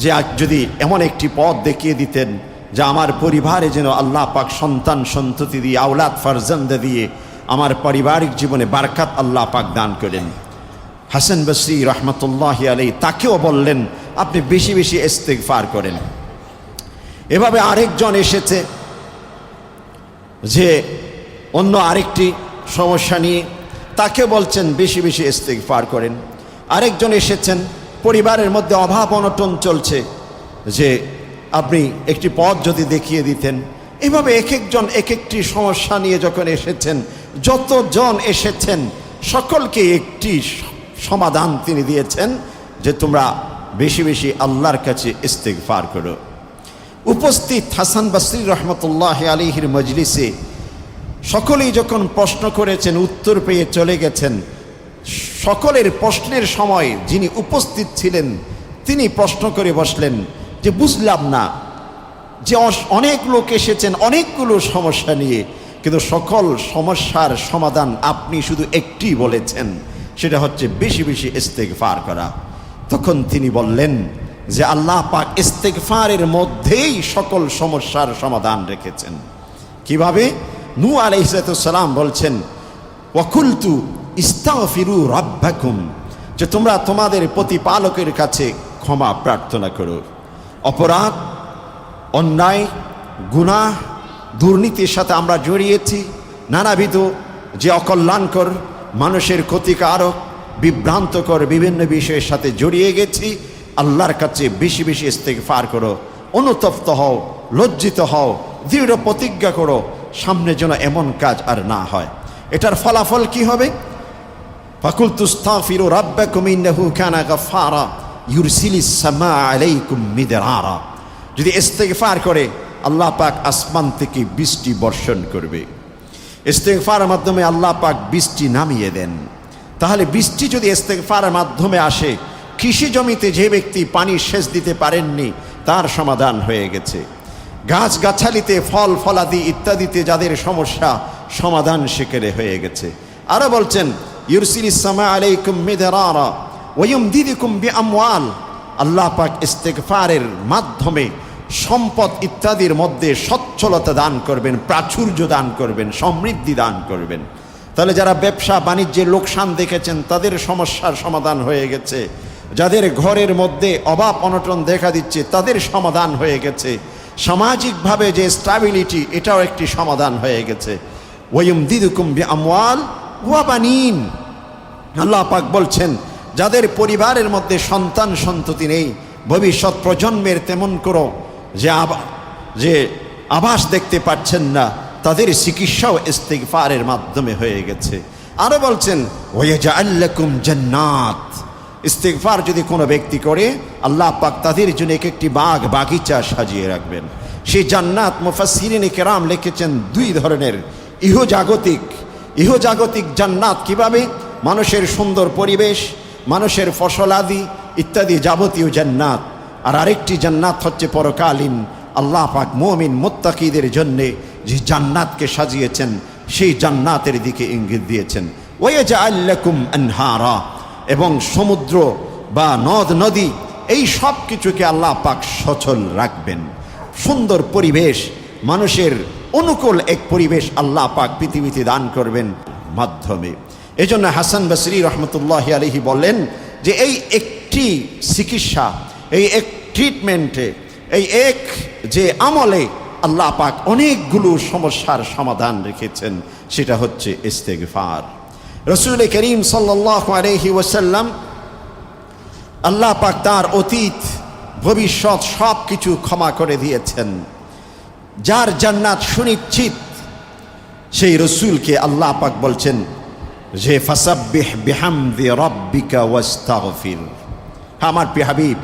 যে যদি এমন একটি পথ দেখিয়ে দিতেন যে আমার পরিবারে যেন আল্লাহ পাক সন্তান সন্ততি দিয়ে, আওলাদ ফারজান্দ দিয়ে আমার পারিবারিক জীবনে বারকাত আল্লাহ পাক দান করেন। হাসান বসরি রহমতুল্লাহি আলাইহি তাকেও বললেন আপনি বেশি বেশি ইস্তেগফার করেন। এভাবে আরেকজন এসেছে যে অন্য আরেকটি সমস্যা নিয়ে, তাকে বলছেন বেশি বেশি ইস্তেগফার করেন। আরেকজন এসেছেন, পরিবারের মধ্যে অভাব অনটন চলছে, যে আপনি একটি পথ যদি দেখিয়ে দিতেন। এভাবে এক একজন এক একটি সমস্যা নিয়ে যখন এসেছেন, যতজন এসেছেন সকলকে একটি সমাধান তিনি দিয়েছেন যে তোমরা বেশি বেশি আল্লাহর কাছে ইস্তেগফার করো। উপস্থিত হাসান বসরি রহমতুল্লাহি আলাইহির মজলিসে সকলেই যখন প্রশ্ন করেছেন, উত্তর পেয়ে চলে গেছেন, সকলের প্রশ্নের সময় যিনি উপস্থিত ছিলেন তিনি প্রশ্ন করে বসলেন যে বুঝলাম না, যে অনেক লোক এসেছেন অনেকগুলো সমস্যা নিয়ে, কিন্তু সকল সমস্যার সমাধান আপনি শুধু একটি বলেছেন, সেটা হচ্ছে বেশি বেশি ইস্তেগফার করা। তখন তিনি বললেন যে আল্লাহ পাক ইস্তেগফারের মধ্যেই সকল সমস্যার সমাধান রেখেছেন। কিভাবে? নূহ আলাইহিস সালাম বলছেন ওয়াকুলতু ইস্তাগফিরু রাব্বাকুম, যে তোমরা তোমাদের প্রতিপালকের কাছে ক্ষমা প্রার্থনা করো। অপরাধ, অন্যায়, গুনাহ, দুর্নীতির সাথে আমরা জড়িয়েছি, নানাবিধ যে অকল্যাণকর, মানুষের ক্ষতিকারক, বিভ্রান্তকর বিভিন্ন বিষয়ের সাথে জড়িয়ে গেছি। আল্লাহর কাছে বেশি বেশি ইস্তেগফার করো, অনুতপ্ত হও, লজ্জিত হও, দৃঢ় প্রতিজ্ঞা করো সামনে যেন এমন কাজ আর না হয়। এটার ফলাফল কি হবে? ফাকুলতুস্তাগফিরু রাব্বাকুম ইন্নাহু কানা গাফফারা ইউরসিলিস সামা আলাইকুম মিদরারা। যদি ইস্তেগফার করে আল্লাহ পাক আসমান থেকে বৃষ্টি বর্ষণ করবে। ইস্তেগফারের মাধ্যমে আল্লাহ পাক বৃষ্টি নামিয়ে দেন। তাহলে বৃষ্টি যদি ইস্তেগফারের মাধ্যমে আসে, কৃষি জমিতে যে ব্যক্তি পানি সেচ দিতে পারেননি তার সমাধান হয়ে গেছে। গাছগাছালিতে, ফল ফলাদি ইত্যাদিতে যাদের সমস্যা, সমাধান সেখানে হয়ে গেছে। আরো বলছেন ইউরসিলিস সামা আলাইকুম মিদরারা ওয়া ইউমদিদুকুম বিআমওয়াল। আল্লাহ পাক ইস্তেগফারের মাধ্যমে সম্পদ ইত্যাদির মধ্যে সচ্ছলতা দান করবেন, প্রাচুর্য দান করবেন, সমৃদ্ধি দান করবেন। তাহলে যারা ব্যবসা বাণিজ্যে লোকসান দেখেছেন তাদের সমস্যার সমাধান হয়ে গেছে। যাদের ঘরের মধ্যে অভাব অনটন দেখা দিচ্ছে তাদের সমাধান হয়ে গেছে। সামাজিকভাবে যে স্টেবিলিটি, এটাও একটি সমাধান হয়ে গেছে। ওয়ায়ুমদিদুকুম বিআমওয়াল ওয়া বানিন। আল্লাহ পাক বলছেন যাদের পরিবারের মধ্যে সন্তান সন্ততি নেই, ভবিষ্যৎ প্রজন্মের তেমন করো যে আভাস দেখতে পাচ্ছেন না, তাদের চিকিৎসাও ইস্তিগফারের মাধ্যমে হয়ে গেছে। আরো বলছেন ওয়াজআল লাকুম জান্নাত, ইস্তিগফার যদি কোনো ব্যক্তি করে আল্লাহ পাক তাদের জন্য একটি বাগিচা সাজিয়ে রাখবেন। সেই জান্নাত মুফাসসিরিনে কেরাম লিখেছেন দুই ধরনের, ইহজাগতিক জান্নাত কিভাবে, মানুষের সুন্দর পরিবেশ, মানুষের ফসলাদি ইত্যাদি যাবতীয় জান্নাত, আর আরেকটি জান্নাত হচ্ছে পরকালীন আল্লাহ পাক মুমিন মুত্তাকিদের জন্যে যে জান্নাতকে সাজিয়েছেন সেই জান্নাতের দিকে ইঙ্গিত দিয়েছেন। ওয়াজআল লাকুম আনহারা, এবং সমুদ্র বা নদ নদী এই সব কিছুকে আল্লাহ পাক সচল রাখবেন। সুন্দর পরিবেশ, মানুষের অনুকূল এক পরিবেশ আল্লাহ পাক পৃথিবীতে দান করবেন মাধ্যমে। এজন্য হাসান বসরি রহমতুল্লাহি আলাইহি বলেন যে এই একটি চিকিৎসা, এই এক ট্রিটমেন্টে, এই এক যে আমলে আল্লাহ পাক অনেকগুলো সমস্যার সমাধান রেখেছেন, সেটা হচ্ছে ইস্তেগফার। রসুল করিম সাল্লাল্লাহু আলাইহি ওয়াসাল্লাম আল্লাহ পাক তার অতীত ভবিষ্যৎ সব কিছু ক্ষমা করে দিয়েছেন। যার জান্নাত সুনিশ্চিত সেই রসুলকে আল্লাহ পাক বলছেন যে ফাসাব্বিহ বিহামদি রাব্বিকা ওয়াস্তাগফির, আমার প্রিয় হাবিব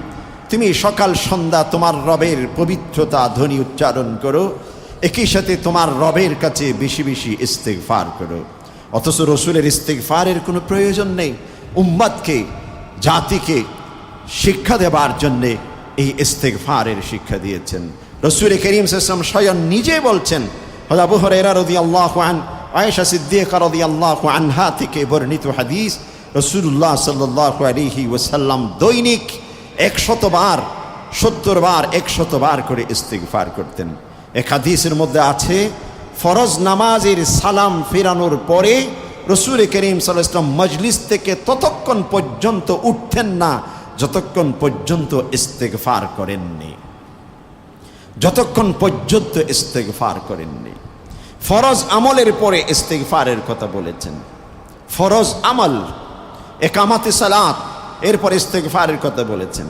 তুমি সকাল সন্ধ্যা তোমার রবের পবিত্রতা ধ্বনি উচ্চারণ করো, একই সাথে তোমার রবের কাছে বেশি বেশি ইস্তেগফার করো। অথচ রসুলের ইস্তেগফারের কোনো প্রয়োজন নেই। উম্মতকে, জাতিকে শিক্ষা দেবার জন্যে এই ইস্তেগফারের শিক্ষা দিয়েছেন। রসুল করিম সাল্লাল্লাহু আলাইহি ওয়াসাল্লাম স্বয়ং নিজে বলছেন, আবু হুরায়রা রাদিয়াল্লাহু আনহু, আয়েশা সিদ্দিকা রাদিয়াল্লাহু আনহা থেকে বর্ণিত হাদিস, রাসূলুল্লাহ সাল্লাল্লাহু আলাইহি ওয়াসাল্লাম দৈনিক 100 বার, 70 বার, 100 বার করে ইস্তিগফার করতেন। এক হাদিসের মধ্যে আছে ফরজ নামাজের সালাম ফেরানোর পরে রসূল করিম সাল্লাল্লাহু আলাইহি ওয়াসাল্লাম মজলিস থেকে ততক্ষণ পর্যন্ত উঠতেন না যতক্ষণ পর্যন্ত ইস্তিগফার করেননি, যতক্ষণ পর্যন্ত ইস্তিগফার করেননি। ফরজ আমলের পরে ইস্তিগফারের কথা বলেছেন। ফরজ আমল, একামাতে সালাত, এরপর ইস্তিগফারের কথা বলেছেন।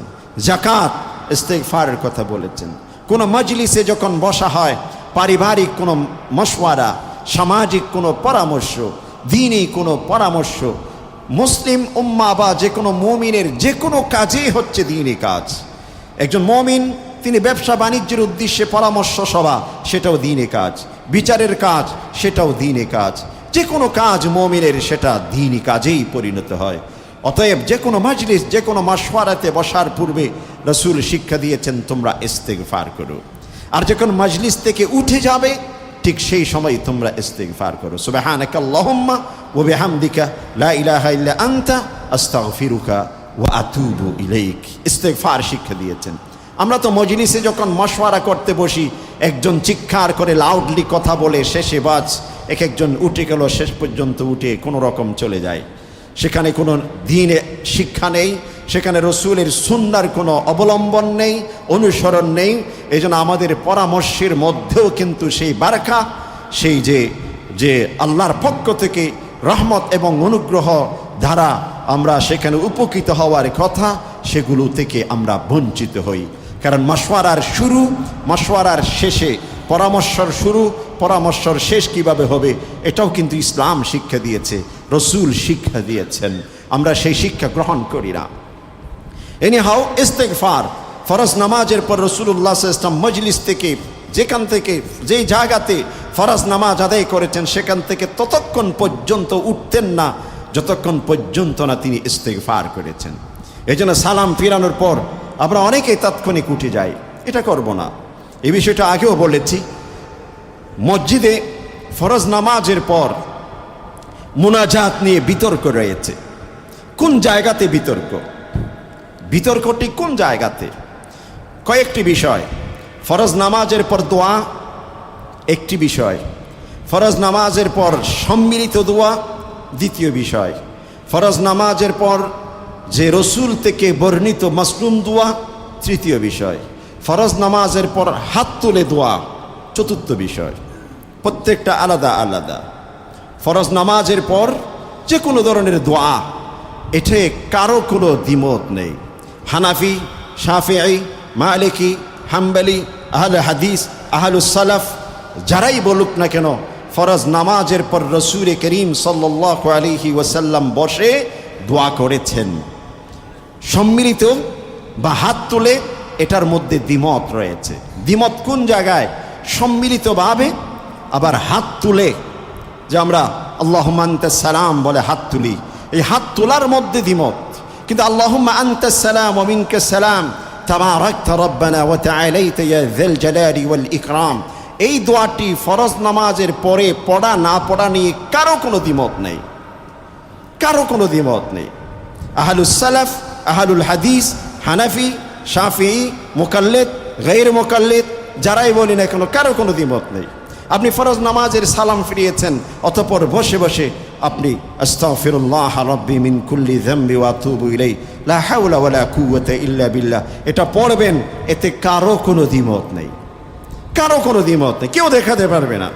যাকাত, ইস্তিগফারের কথা বলেছেন। কোনো মজলিসে যখন বসা হয়, পারিবারিক কোনো মশওয়ারা, সামাজিক কোনো পরামর্শ, দ্বীনি কোনো পরামর্শ, মুসলিম উম্মাহ বা যে কোনো মুমিনের যে কোনো কাজই হচ্ছে দ্বীনি কাজ। একজন মুমিন তিনি ব্যবসা বাণিজ্যের উদ্দেশ্যে পরামর্শ সভা, সেটাও দ্বীনি কাজ। বিচারের কাজ, সেটাও দ্বীনি কাজ। যে কোনো কাজ মুমিনের সেটা দ্বীনি কাজেই পরিণত হয়। অতএব যে কোনো মজলিস, যে কোনো মাশওয়ারাতে বসার পূর্বে রাসূল শিক্ষা দিয়েছেন তোমরা ইস্তিগফার করো। আর যখন মজলিস থেকে উঠে যাবে ঠিক সেই সময় তোমরা ইস্তিগফার করো। সুবহানাকা আল্লাহুম্মা ওয়া বিহামদিকা লা ইলাহা ইল্লা আনতা আস্তাগফিরুকা ওয়া আতুবু ইলাইক, ইস্তিগফার শিক্ষা দিয়েছেন। আমরা তো মজলিসে যখন মাশওয়ারা করতে বসি, একজন চিৎকার করে লাউডলি কথা বলে শেষে বাজ একজন উঠে গেল, শেষ পর্যন্ত উঠে কোনো রকম চলে যায়। সেখানে কোনো দ্বীনে শিক্ষা নেই, সেখানে রসুলের সুন্নাহর কোনো অবলম্বন নেই, অনুসরণ নেই। এই জন্য আমাদের পরামর্শের মধ্যেও কিন্তু সেই বারাকা, সেই যে আল্লাহর পক্ষ থেকে রহমত এবং অনুগ্রহ দ্বারা আমরা সেখানে উপকৃত হওয়ার কথা, সেগুলো থেকে আমরা বঞ্চিত হই। কারণ মাশওয়ারার শুরু, মাশওয়ারার শেষে, পরামর্শের শুরু, পরামর্শের শেষ কিভাবে হবে এটাও কিন্তু ইসলাম শিক্ষা দিয়েছে, রসুল শিক্ষা দিয়েছেন। আমরা সেই শিক্ষা গ্রহণ করি না। এনিহাও ইস্তেগফার ফরজ নামাজের পর রাসূলুল্লাহ সাল্লাল্লাহু আলাইহি ওয়াসাল্লাম মজলিস থেকে, যেখান থেকে যেই জায়গাতে ফরজ নামাজ আদায় করেছেন সেখান থেকে ততক্ষণ পর্যন্ত উঠতেন না যতক্ষণ পর্যন্ত না তিনি ইস্তেগফার করেছেন। এই জন্য সালাম ফিরানোর পর আমরা অনেকেই তাৎক্ষণিক উঠে যাই, এটা করব না। এই বিষয়টা আগেও বলেছি। মসজিদে ফরজ নামাজের পর মুনাজাত নিয়ে বিতর্ক রয়েছে। কোন জায়গাতে বিতর্ক? বিতর্কটি কোন জায়গাতে? কয়েকটি বিষয়। ফরজ নামাজের পর দোয়া একটি বিষয়, ফরজ নামাজের পর সম্মিলিত দোয়া দ্বিতীয় বিষয়, ফরজ নামাজের পর যে রসুল থেকে বর্ণিত মাসনুন দোয়া তৃতীয় বিষয়, ফরজ নামাজের পর হাত তুলে দোয়া চতুর্থ বিষয়। প্রত্যেকটা আলাদা আলাদা। ফরজ নামাজের পর যে কোনো ধরনের দোয়া, এতে কারো কোনো দ্বিমত নেই। হানাফি, শাফিঈ, মালিকি, হাম্বলি, আহলে হাদিস, আহলুস সালাফ যারাই বলুক না কেন, ফরজ নামাজের পর রসূল করিম সাল্লাল্লাহু আলাইহি ওয়াসাল্লাম বসে দোয়া করেছেন। সম্মিলিত বা হাত তুলে, এটার মধ্যে দ্বিমত রয়েছে। দ্বিমত কোন জায়গায়? সম্মিলিতভাবে আবার হাত তুলে, যে আমরা আল্লাহুম্মা আনতাস সালাম বলে হাত তুলি, এই হাত তোলার মধ্যে দ্বিমত। কিন্তু আল্লাহুম্মা আনতাস সালাম ওয়া মিনকাস সালাম তাবারাকতা রাব্বানা ওয়া তাআলাইতা ইয়া যাল জালালি ওয়াল ইকরাম, এই দোয়াটি ফরজ নামাজের পরে পড়া না পড়া নিয়ে কারো কোনো দ্বিমত নেই, কারো কোনো দ্বিমত নেই। আহলুস সালাফ, আহলুল হাদিস, হানাফি, শাফিঈ, মুকাল্লিদ, গায়র মুকাল্লিদ, যারাই বলি না কেন, কারো কোনো দ্বিমত নেই। আপনি ফরজ নামাজের সালাম ফিরিয়েছেন, অতঃপর বসে বসে আপনি আস্তাগফিরুল্লাহ রাব্বি মিন কুল্লি যামবি ওয়া আতুবু ইলাইহি লা হাওলা ওয়ালা কুওয়াতা ইল্লা বিল্লাহ, এটা পড়বেন, এতে কারো কোনো দ্বিমত নেই, কারো কোনো দ্বিমত নেই। কেউ দেখাতে পারবে না,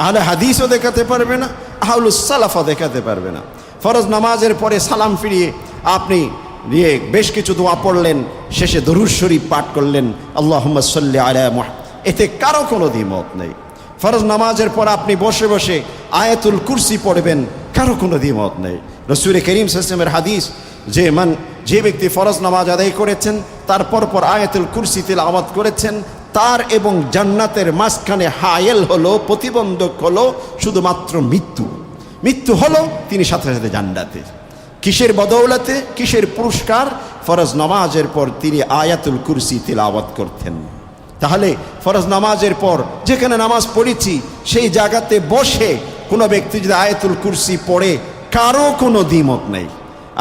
আহলে হাদিসও দেখাতে পারবে না, আহলুস সালাফও দেখাতে পারবে না। ফরজ নামাজের পরে সালাম ফিরিয়ে আপনি বেশ কিছু দোয়া পড়লেন, শেষে দরুদ শরীফ পাঠ করলেন, আল্লাহুম্মা সাল্লি আলা মুহাম্মাদ, এতে কারো কোনো দ্বিমত নেই। ফরজ নামাজের পর আপনি বসে বসে আয়াতুল কুরসি পড়বেন, কারো কোনো দ্বিমত নেই। রাসূল করিম সাল্লাল্লাহু আলাইহি ওয়াসাল্লামের হাদিস, যে ব্যক্তি ফরজ নামাজ আদায় করেছেন তারপর আয়াতুল কুরসি তিলাওয়াত করেছেন, তার এবং জান্নাতের মাঝখানে হায়েল হলো, প্রতিবন্ধক হলো শুধুমাত্র মৃত্যু। মৃত্যু হলো, তিনি সাথে সাথে জান্নাতে। কিসের বদৌলতে, কিসের পুরস্কার? ফরজ নামাজের পর তিনি আয়াতুল কুরসি তিলাওয়াত করতেন। তাহলে ফরজ নামাজের পর যেখানে নামাজ পড়েছি সেই জায়গাতে বসে কোনো ব্যক্তি যদি আয়াতুল কুরসি পড়ে, কারো কোনো দ্বিমত নেই।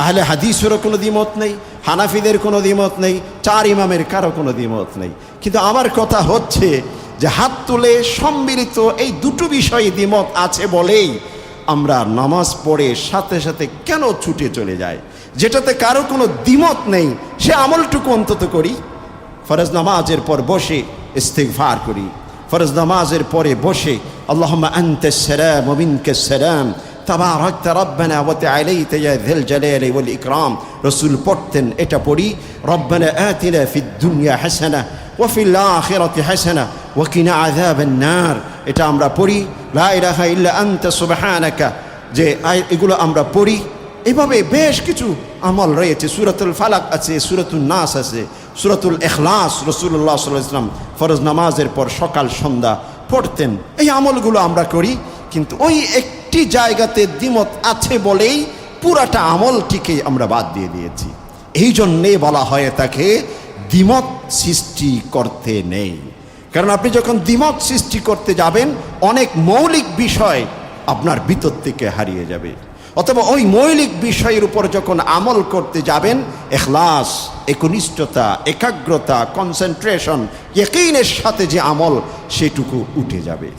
আহলে হাদিসেরও কোনো দ্বিমত নেই, হানাফিদের কোনো দ্বিমত নেই, চার ইমামের কারো কোনো দ্বিমত নেই। কিন্তু আমার কথা হচ্ছে যে হাত তুলে সম্মিলিত এই দুটো বিষয়ে দ্বিমত আছে বলেই আমরা নামাজ পড়ে সাথে সাথে কেন ছুটে চলে যায়? যেটাতে কারো কোনো দ্বিমত নেই সে আমলটুকু অন্তত করি। ফরজ নামাজের পর বসে ইস্তিগফার করি, ফরজ নামাজের পরে বসে আল্লাহুম্মা আনতাস সালাম ওয়া মিনকাস সালাম তাবারাকতা রাব্বানা ওয়া তাআলাইতা ইয়া যাল জালালি ওয়াল ইকরাম, রাসূল পড়তেন, এটা পড়ি। রব্বানা আতিনা ফিদ দুনিয়া হাসানাহ ওয়া ফিল আখিরাতি হাসানাহ ওয়া কিনা আযাবান নার, এটা আমরা পড়ি। লা ইলাহা ইল্লা আনতা সুবহানাকা, যে এগুলো আমরা পড়ি। এইভাবে বেশ কিছু আমল রয়েছে, সূরাতুল ফালাক আছে, সূরাতুন নাস আছে, সূরাতুল ইখলাস রাসূলুল্লাহ সাল্লাল্লাহু আলাইহি ওয়াসাল্লাম ফরজ নামাজের পর সকাল সন্ধ্যা পড়তেন। এই আমলগুলো আমরা করি, কিন্তু ওই একটি জায়গাতে দ্বিমত আছে বলেই পুরাটা আমলটিকে আমরা বাদ দিয়ে দিয়েছি। এই জন্যে বলা হয় তাকে দ্বিমত সৃষ্টি করতে নেই। কারণ আপনি যখন দ্বিমত সৃষ্টি করতে যাবেন, অনেক মৌলিক বিষয় আপনার ভিতর থেকে হারিয়ে যাবে। অথবা ওই মৌলিক বিষয়ের উপর যখন আমল করতে যাবেন, ইখলাস, একনিষ্ঠতা, একাগ্রতা, কনসেন্ট্রেশন, ইয়াকিনের সাথে যে আমল, সেটুকু উঠে যাবে,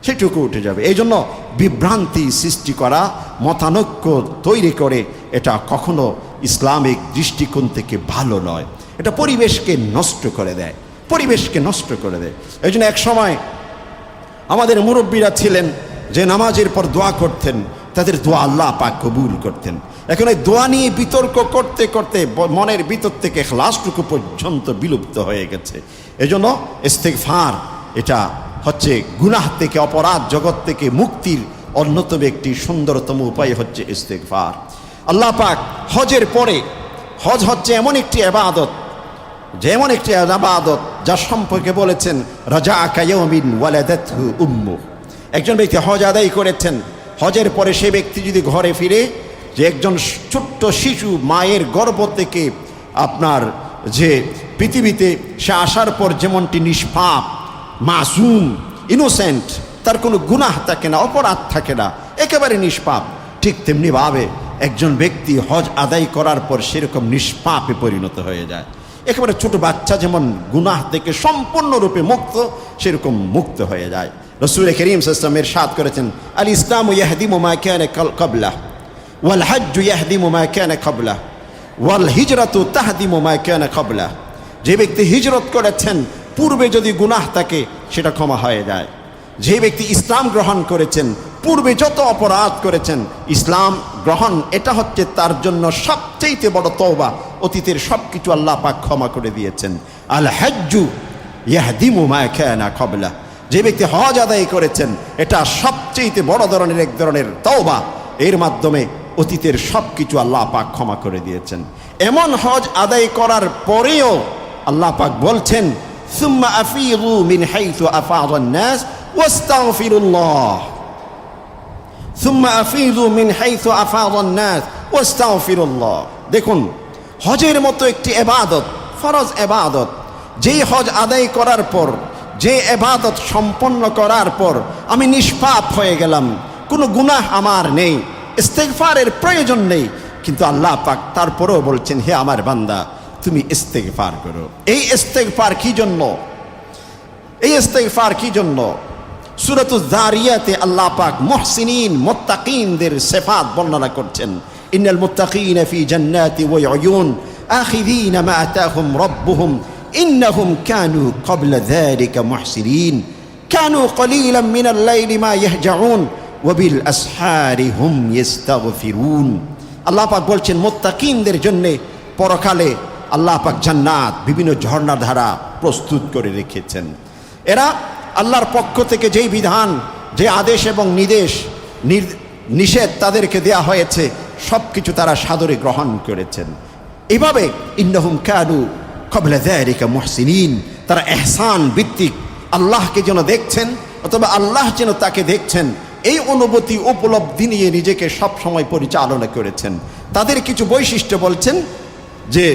সেটুকু উঠে যাবে। এই জন্য বিভ্রান্তি সৃষ্টি করা, মতানৈক্য তৈরি করে, এটা কখনো ইসলামিক দৃষ্টিকোণ থেকে ভালো নয়। এটা পরিবেশকে নষ্ট করে দেয়, পরিবেশকে নষ্ট করে দেয়। এই জন্য এক সময় আমাদের মুরব্বীরা ছিলেন যে নামাজের পর দোয়া করতেন, তাদের দোয়া আল্লাহ পাক কবুল করতেন। এখন এই দোয়া নিয়ে বিতর্ক করতে করতে মনের ভিতর থেকে ইখলাসটুকু পর্যন্ত বিলুপ্ত হয়ে গেছে। এজন্য ইস্তিগফার, এটা হচ্ছে গুনাহ থেকে, অপরাধ জগৎ থেকে মুক্তির অন্যতম একটি সুন্দরতম উপায় হচ্ছে ইস্তিগফার। আল্লাহ পাক হজের পরে, হজ হচ্ছে এমন একটি ইবাদত, যেমন একটি ইবাদত যার সম্পর্কে বলেছেন রাজাআকা ইয়াউমিন ওয়ালাদাতহু উম্মু। একজন ব্যক্তি হজ আদায় করেছেন, হজের পরে সে ব্যক্তি যদি ঘরে ফিরে, যে একজন ছোট্ট শিশু মায়ের গর্ভ থেকে আপনার যে পৃথিবীতে সে আসার পর যেমনটি নিষ্পাপ, মাসুম, ইনোসেন্ট, তার কোনো গুনাহ থাকে না, অপরাধ থাকে না, একেবারে নিষ্পাপ, ঠিক তেমনিভাবে একজন ব্যক্তি হজ আদায় করার পর সেরকম নিষ্পাপে পরিণত হয়ে যায়। একেবারে ছোট বাচ্চা যেমন গুনাহ থেকে সম্পূর্ণরূপে মুক্ত, সেরকম মুক্ত হয়ে যায়। রাসূল করিম সাল্লাল্লাহু আলাইহি ওয়াসাল্লাম ইরশাদ করেছেন, আল ইসলামু ইয়াহদিমু মা কানা ক্বাবলাহ ওয়াল হজ্জু ইয়াহদিমু মা কানা ক্বাবলাহ ওয়াল হিজরাতু তাহদিমু মা কানা ক্বাবলাহ। যে ব্যক্তি হিজরত করেছেন, পূর্বে যদি গুনাহ থাকে সেটা ক্ষমা হয়ে যায়। যে ব্যক্তি ইসলাম গ্রহণ করেছেন, পূর্বে যত অপরাধ করেছেন, ইসলাম গ্রহণ এটা হচ্ছে তার জন্য সবচেয়ে বড় তওবা। অতীতের সব কিছু আল্লাহ পাক ক্ষমা করে দিয়েছেন। আল হজ্জু ইয়াহদিমু মা কানা ক্বাবলাহ, যে ব্যক্তি হজ আদায় করেছেন, এটা সবচেয়ে বড় ধরনের এক ধরনের তওবা। এর মাধ্যমে অতীতের সব কিছু আল্লাহ পাক ক্ষমা করে দিয়েছেন। এমন হজ আদায় করার পরেও আল্লাহ পাক বলছেন, সুম্মা আফিযু মিন হাইথু আফাযান নাস ওয়াস্তাগফিরুল্লাহ, সুম্মা আফিযু মিন হাইথু আফাযান নাস ওয়াস্তাগফিরুল্লাহ। দেখুন, হজের মতো একটি ইবাদত, ফরজ ইবাদত, যেই হজ আদায় করার পর, যে ইবাদত সম্পন্ন করার পর আমি নিষ্পাপ হয়ে গেলাম, কোনো গুনাহ আমার নেই, ইস্তেগফারের প্রয়োজন নেই, কিন্তু আল্লাহ পাক তারপরেও বলছেন, হে আমার বান্দা, তুমি ইস্তেগফার করো। এই ইস্তেগফার কি জন্য? এই ইস্তেগফার কি জন্য? সূরাতুজ যারিয়াতে আল্লাহ পাক মুহসিনিন মুত্তাকিনদের সিফাত বর্ণনা করছেন। ইন্নাল মুত্তাকিনা ফি জান্নাতি ওয়া উয়ুন আখিযিনা মা আতাহুম রাব্বুহুম ইন্নাহুম কানু ক্বাবলা যালিকা মুহসিনিন কানু কলিলাম মিনাল লাইলি মা ইয়াহজাউন ওয়া বিল আসহারি হুম ইস্তাগফিরুন। আল্লাহ পাক বলছেন, মুত্তাকিনদের জন্য পরকালে আল্লাহ পাক জান্নাত, বিভিন্ন ঝর্ণাধারা প্রস্তুত করে রেখেছেন। এরা আল্লাহর পক্ষ থেকে যেই বিধান, যে আদেশ এবং নিষেধ তাদেরকে দেয়া হয়েছে, সব কিছু তারা সাদরে গ্রহণ করেছেন। এভাবে ইন্নাহুম কানু ক্বাবলা যালিকা মুহসিনিন, তারা ইহসান ভিত্তিক আল্লাহকে যেন দেখছেন অথবা আল্লাহ যেন তাকে দেখছেন, এই অনুভূতি উপলব্ধি নিয়ে নিজেকে সব সময় পরিচালনা করেছেন। তাদের কিছু বৈশিষ্ট্য বলছেন যে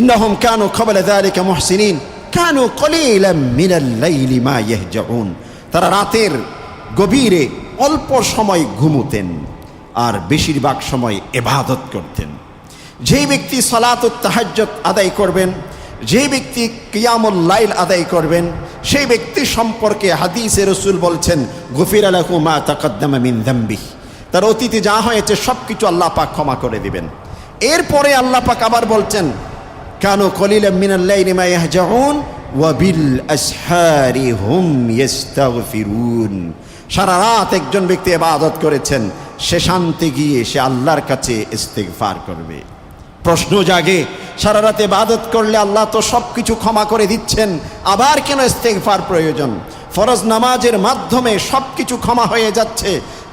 ইন্নাহুম কানু ক্বাবলা যালিকা মুহসিনিন কানু কলিলাম মিনাল লাইলি মা ইয়াহজাউন, তারা রাতের গভীরে অল্প সময় ঘুমুতেন আর বেশিরভাগ সময় ইবাদত করতেন। যেই ব্যক্তি সালাতুত তাহাজ্জুদ আদায় করবেন, যে ব্যক্তি কিয়ামুল লাইল আদায় করবেন, সেই ব্যক্তি সম্পর্কে হাদিসে রাসূল বলছেন, গুফিরা লাহু মা তাকাদ্দামা মিন যামবিহি, তার অতীতে যা হয়েছে সব কিছু আল্লাহ পাক ক্ষমা করে দিবেন। এরপরে আল্লাহ পাক আবার বলছেন, কানু কলিলাম মিনাল লাইলি মা ইয়াহজাউন ওয়া বিল আসহারি হুম ইস্তাগফিরুন। সারা রাত একজন ব্যক্তি ইবাদত করেছেন, সে শান্তি গিয়ে সে আল্লাহর কাছে ইস্তিগফার করবে। প্রশ্ন জাগে, সারা রাতে ইবাদত করলে আল্লাহ তো সব কিছু ক্ষমা করে দিচ্ছেন, আবার কেন ইস্তিগফার প্রয়োজন? ফরজ নামাজের মাধ্যমে সব কিছু ক্ষমা হয়ে যাচ্ছে,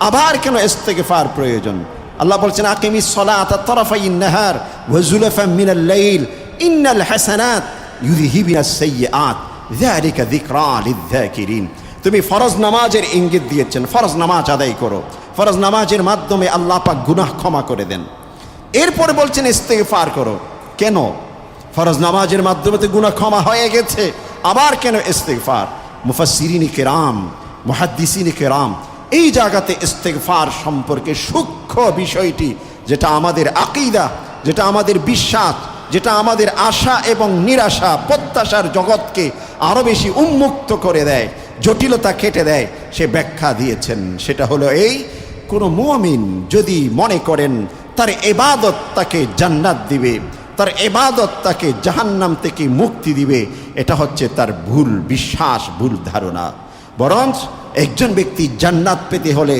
আবার কেন ইস্তিগফার প্রয়োজন? আল্লাহ বলছেন, আকিমিস সালাতা তারাফাইন নাহার ওয়া যুলফাম মিনাল লাইল ইন্নাল হাসানাত ইউযহিবিনাস সাইয়্যাত যালিকা যিকরা লিয-যাকিরিন। তুমি ফরজ নামাজের ইঙ্গিত দিয়েছেন, ফরজ নামাজ আদায় করো, ফরজ নামাজের মাধ্যমে আল্লাহ পাক গুনাহ ক্ষমা করে দেন। এরপরে বলছেন ইস্তিগফার করো। কেন? ফরজ নামাজের মাধ্যমে তো গুনাহ ক্ষমা হয়ে গেছে, আবার কেন ইস্তিগফার? মুফাসসিরিন কিরাম, মুহাদ্দিসিন কিরাম এই জায়গাতে ইস্তিগফার সম্পর্কে সূক্ষ্ম বিষয়টি, যেটা আমাদের আকীদা, যেটা আমাদের বিশ্বাস, যেটা আমাদের আশা এবং নিরাশা প্রত্যাশার জগৎকে আরো বেশি উন্মুক্ত করে দেয়, জটিলতা কেটে দেয়, সে ব্যাখ্যা দিয়েছেন। সেটা হলো এই, কোনো মুমিন যদি মনে করেন তার ইবাদত তাকে জান্নাত দিবে, তার ইবাদত তাকে জাহান্নাম থেকে মুক্তি দিবে, এটা হচ্ছে তার ভুল বিশ্বাস, ভুল ধারণা। বরং একজন ব্যক্তি জান্নাত পেতে হলে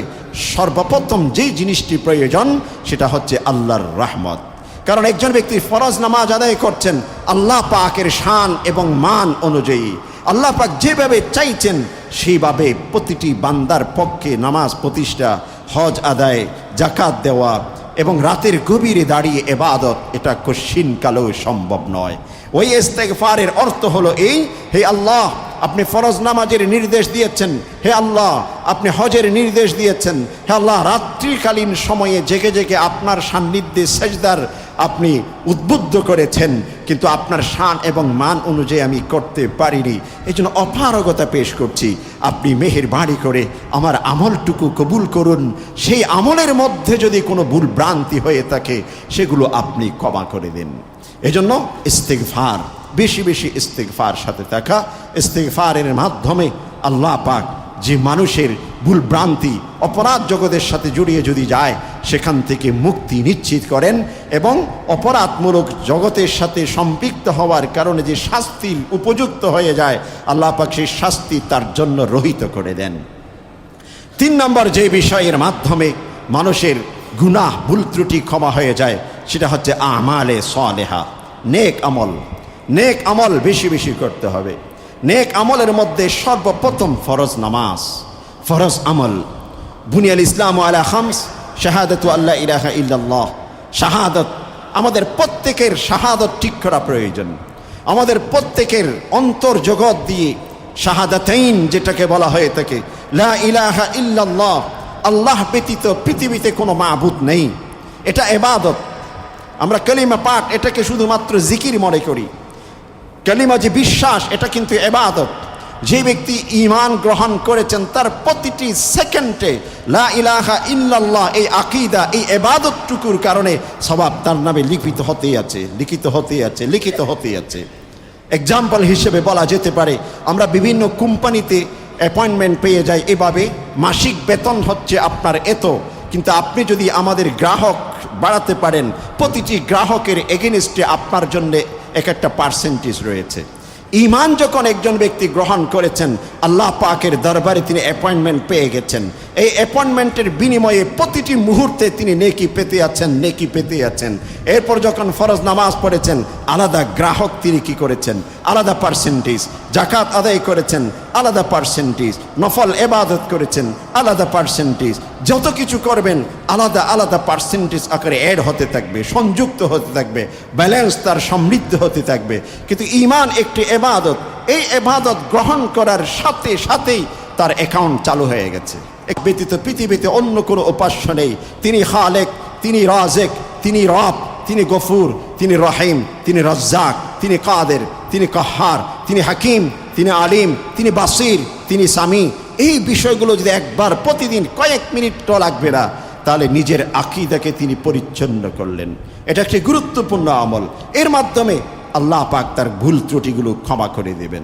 সর্বপ্রথম যেই জিনিসটি প্রয়োজন সেটা হচ্ছে আল্লাহর রহমত। কারণ একজন ব্যক্তি ফরজ নামাজ আদায় করছেন আল্লাহ পাকের শান এবং মান অনুযায়ী, আল্লাহ পাক যেভাবে চাইছেন সেইভাবে প্রতিটি বান্দার পক্ষে নামাজ প্রতিষ্ঠা, হজ আদায়, যাকাত দেওয়া এবং রাতের গভীরে দাঁড়িয়ে ইবাদত, এটা কশিনকালেও সম্ভব নয়। ওই ইস্তিগফারের অর্থ হলো এই, হে আল্লাহ আপনি ফরজ নামাজের নির্দেশ দিয়েছেন, হে আল্লাহ আপনি হজের নির্দেশ দিয়েছেন, হে আল্লাহ রাত্রিকালীন সময়ে জেগে জেগে আপনার সান্নিধ্যে সেজদার আপনি উদ্বুদ্ধ করেছেন, কিন্তু আপনার শান এবং মান অনুযায়ী আমি করতে পারিনি, এই জন্য অপারগতা পেশ করছি। আপনি মেহেরবানি করে আমার আমলটুকু কবুল করুন, সেই আমলের মধ্যে যদি কোনো ভুল ভ্রান্তি হয়ে থাকে সেগুলো আপনি ক্ষমা করে দিন। এজন্য ইস্তিগফার, বেশি বেশি ইস্তিগফার সাথে থাকা, ইস্তিগফারের মাধ্যমে আল্লাহ পাক যে মানুষের ভুল ভ্রান্তি অপরাধ জগতের সাথে জড়িয়ে যদি যায় সেখান থেকে মুক্তি নিশ্চিত করেন, এবং অপরাধমূলক জগতের সাথে সম্পৃক্ত হওয়ার কারণে যে শাস্তির উপযুক্ত হয়ে যায় আল্লাহ পাক সেই শাস্তি তার জন্য রহিত করে দেন। 3 নম্বর যে বিষয়ের মাধ্যমে মানুষের গুনাহ ভুল ত্রুটি ক্ষমা হয়ে যায় সেটা হচ্ছে আমালে সালেহা, নেক আমল। নেক আমল বেশি বেশি করতে হবে। নেক আমলের মধ্যে সর্বপ্রথম ফরজ নামাজ, ফরজ আমল। বুনিয়াল ইসলাম আলা খামস, শাহাদাতু আল্লা ইলাহা ইল্লাল্লাহ। শাহাদত, আমাদের প্রত্যেকের শাহাদত ঠিক করা প্রয়োজন। আমাদের প্রত্যেকের অন্তর জগৎ দিয়ে শাহাদাতাইন যেটাকে বলা হয়ে থাকে, লা ইলাহা ইল্লাল্লাহ, আল্লাহ ব্যতীত পৃথিবীতে কোনো মাবুদ নেই, এটা ইবাদত। আমরা কালিমা পাঠ এটাকে শুধুমাত্র জিকির মনে করি, কালিমা যে বিশ্বাস এটা কিন্তু ইবাদত। যে ব্যক্তি ঈমান গ্রহণ করেছেন তার প্রতিটি সেকেন্ডে লা ইলাহা ইল্লাল্লাহ এই আকীদা, এই ইবাদতটুকুর কারণে সওয়াব তার নামে লিখিত হতেই আছে, লিখিত হতেই আছে, লিখিত হতেই আছে। এক্সাম্পল হিসেবে বলা যেতে পারে, আমরা বিভিন্ন কোম্পানিতে অ্যাপয়েন্টমেন্ট পেয়ে যাই, এভাবে মাসিক বেতন হচ্ছে আপনার এত, কিন্তু আপনি যদি আমাদের গ্রাহক বাড়াতে পারেন, প্রতিটি গ্রাহকের এগেনস্টে আপনার জন্য এক একটা পার্সেন্টেজ রয়েছে। ঈমান যখন একজন ব্যক্তি গ্রহণ করেছেন, আল্লাহ পাকের দরবারে তিনি অ্যাপয়েন্টমেন্ট পেয়ে গেছেন, এই অ্যাপয়েন্টমেন্টের বিনিময়ে প্রতিটি মুহূর্তে তিনি নেকি পেতে আছেন, নেকি পেতে আছেন। এরপর যখন ফরজ নামাজ পড়েছেন, আলাদা গ্রাহক তিনি কি করেছেন, আলাদা পার্সেন্টেজ। জাকাত আদায় করেছেন, আলাদা পার্সেন্টেজ। নফল ইবাদত করেছেন, আলাদা পার্সেন্টেজ। যত কিছু করবেন আলাদা আলাদা পার্সেন্টেজ আকারে অ্যাড হতে থাকবে, সংযুক্ত হতে থাকবে, ব্যালেন্স তার সমৃদ্ধ হতে থাকবে। কিন্তু ঈমান একটি ইবাদত, এই ইবাদত গ্রহণ করার সাথে সাথেই তার অ্যাকাউন্ট চালু হয়ে গেছে। এক ব্যতীত পৃথিবীতে অন্য কোনো উপাস্য নেই। তিনি খালেক, তিনি রাজেক, তিনি রব, তিনি গফুর, তিনি রহিম, তিনি রাজ্জাক, তিনি কাদের, তিনি কাহার, তিনি হাকিম, তিনি আলিম, তিনি বাসির, তিনি সামি। এই বিষয়গুলো যদি একবার প্রতিদিন কয়েক মিনিটও লাগবে না, তাহলে নিজের আকীদাকে তিনি পরিচ্ছন্ন করলেন। এটা একটি গুরুত্বপূর্ণ আমল। এর মাধ্যমে আল্লাহ পাক তার ভুল ত্রুটিগুলো ক্ষমা করে দেবেন।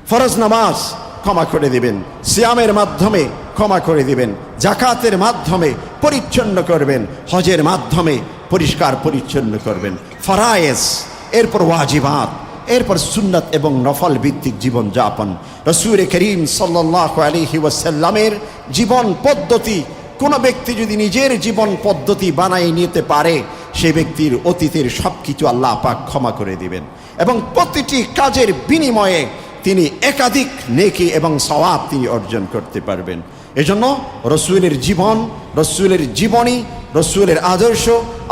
ফরজ নামাজ ক্ষমা করে দেবেন, সিয়ামের মাধ্যমে ক্ষমা করে দিবেন, জাকাতের মাধ্যমে পরিচ্ছন্ন করবেন, হজের মাধ্যমে পরিষ্কার পরিচ্ছন্ন করবেন। ফরায়েজ, এরপর ওয়াজিবাত, এরপর সুন্নাত এবং নফল ভিত্তিক জীবন যাপন। রাসূল করিম সাল্লাল্লাহু আলাইহি ওয়াসাল্লামের জীবন পদ্ধতি কোনো ব্যক্তি যদি নিজের জীবন পদ্ধতি বানাই নিতে পারে, সেই ব্যক্তির অতীতের সব কিছু আল্লাহ পাক ক্ষমা করে দিবেন এবং প্রতিটি কাজের বিনিময়ে তিনি একাধিক নেকি এবং সওয়াব তিনি অর্জন করতে পারবেন। এজন্য রসুলের জীবন, রসুলের জীবনী, রসুলের আদর্শ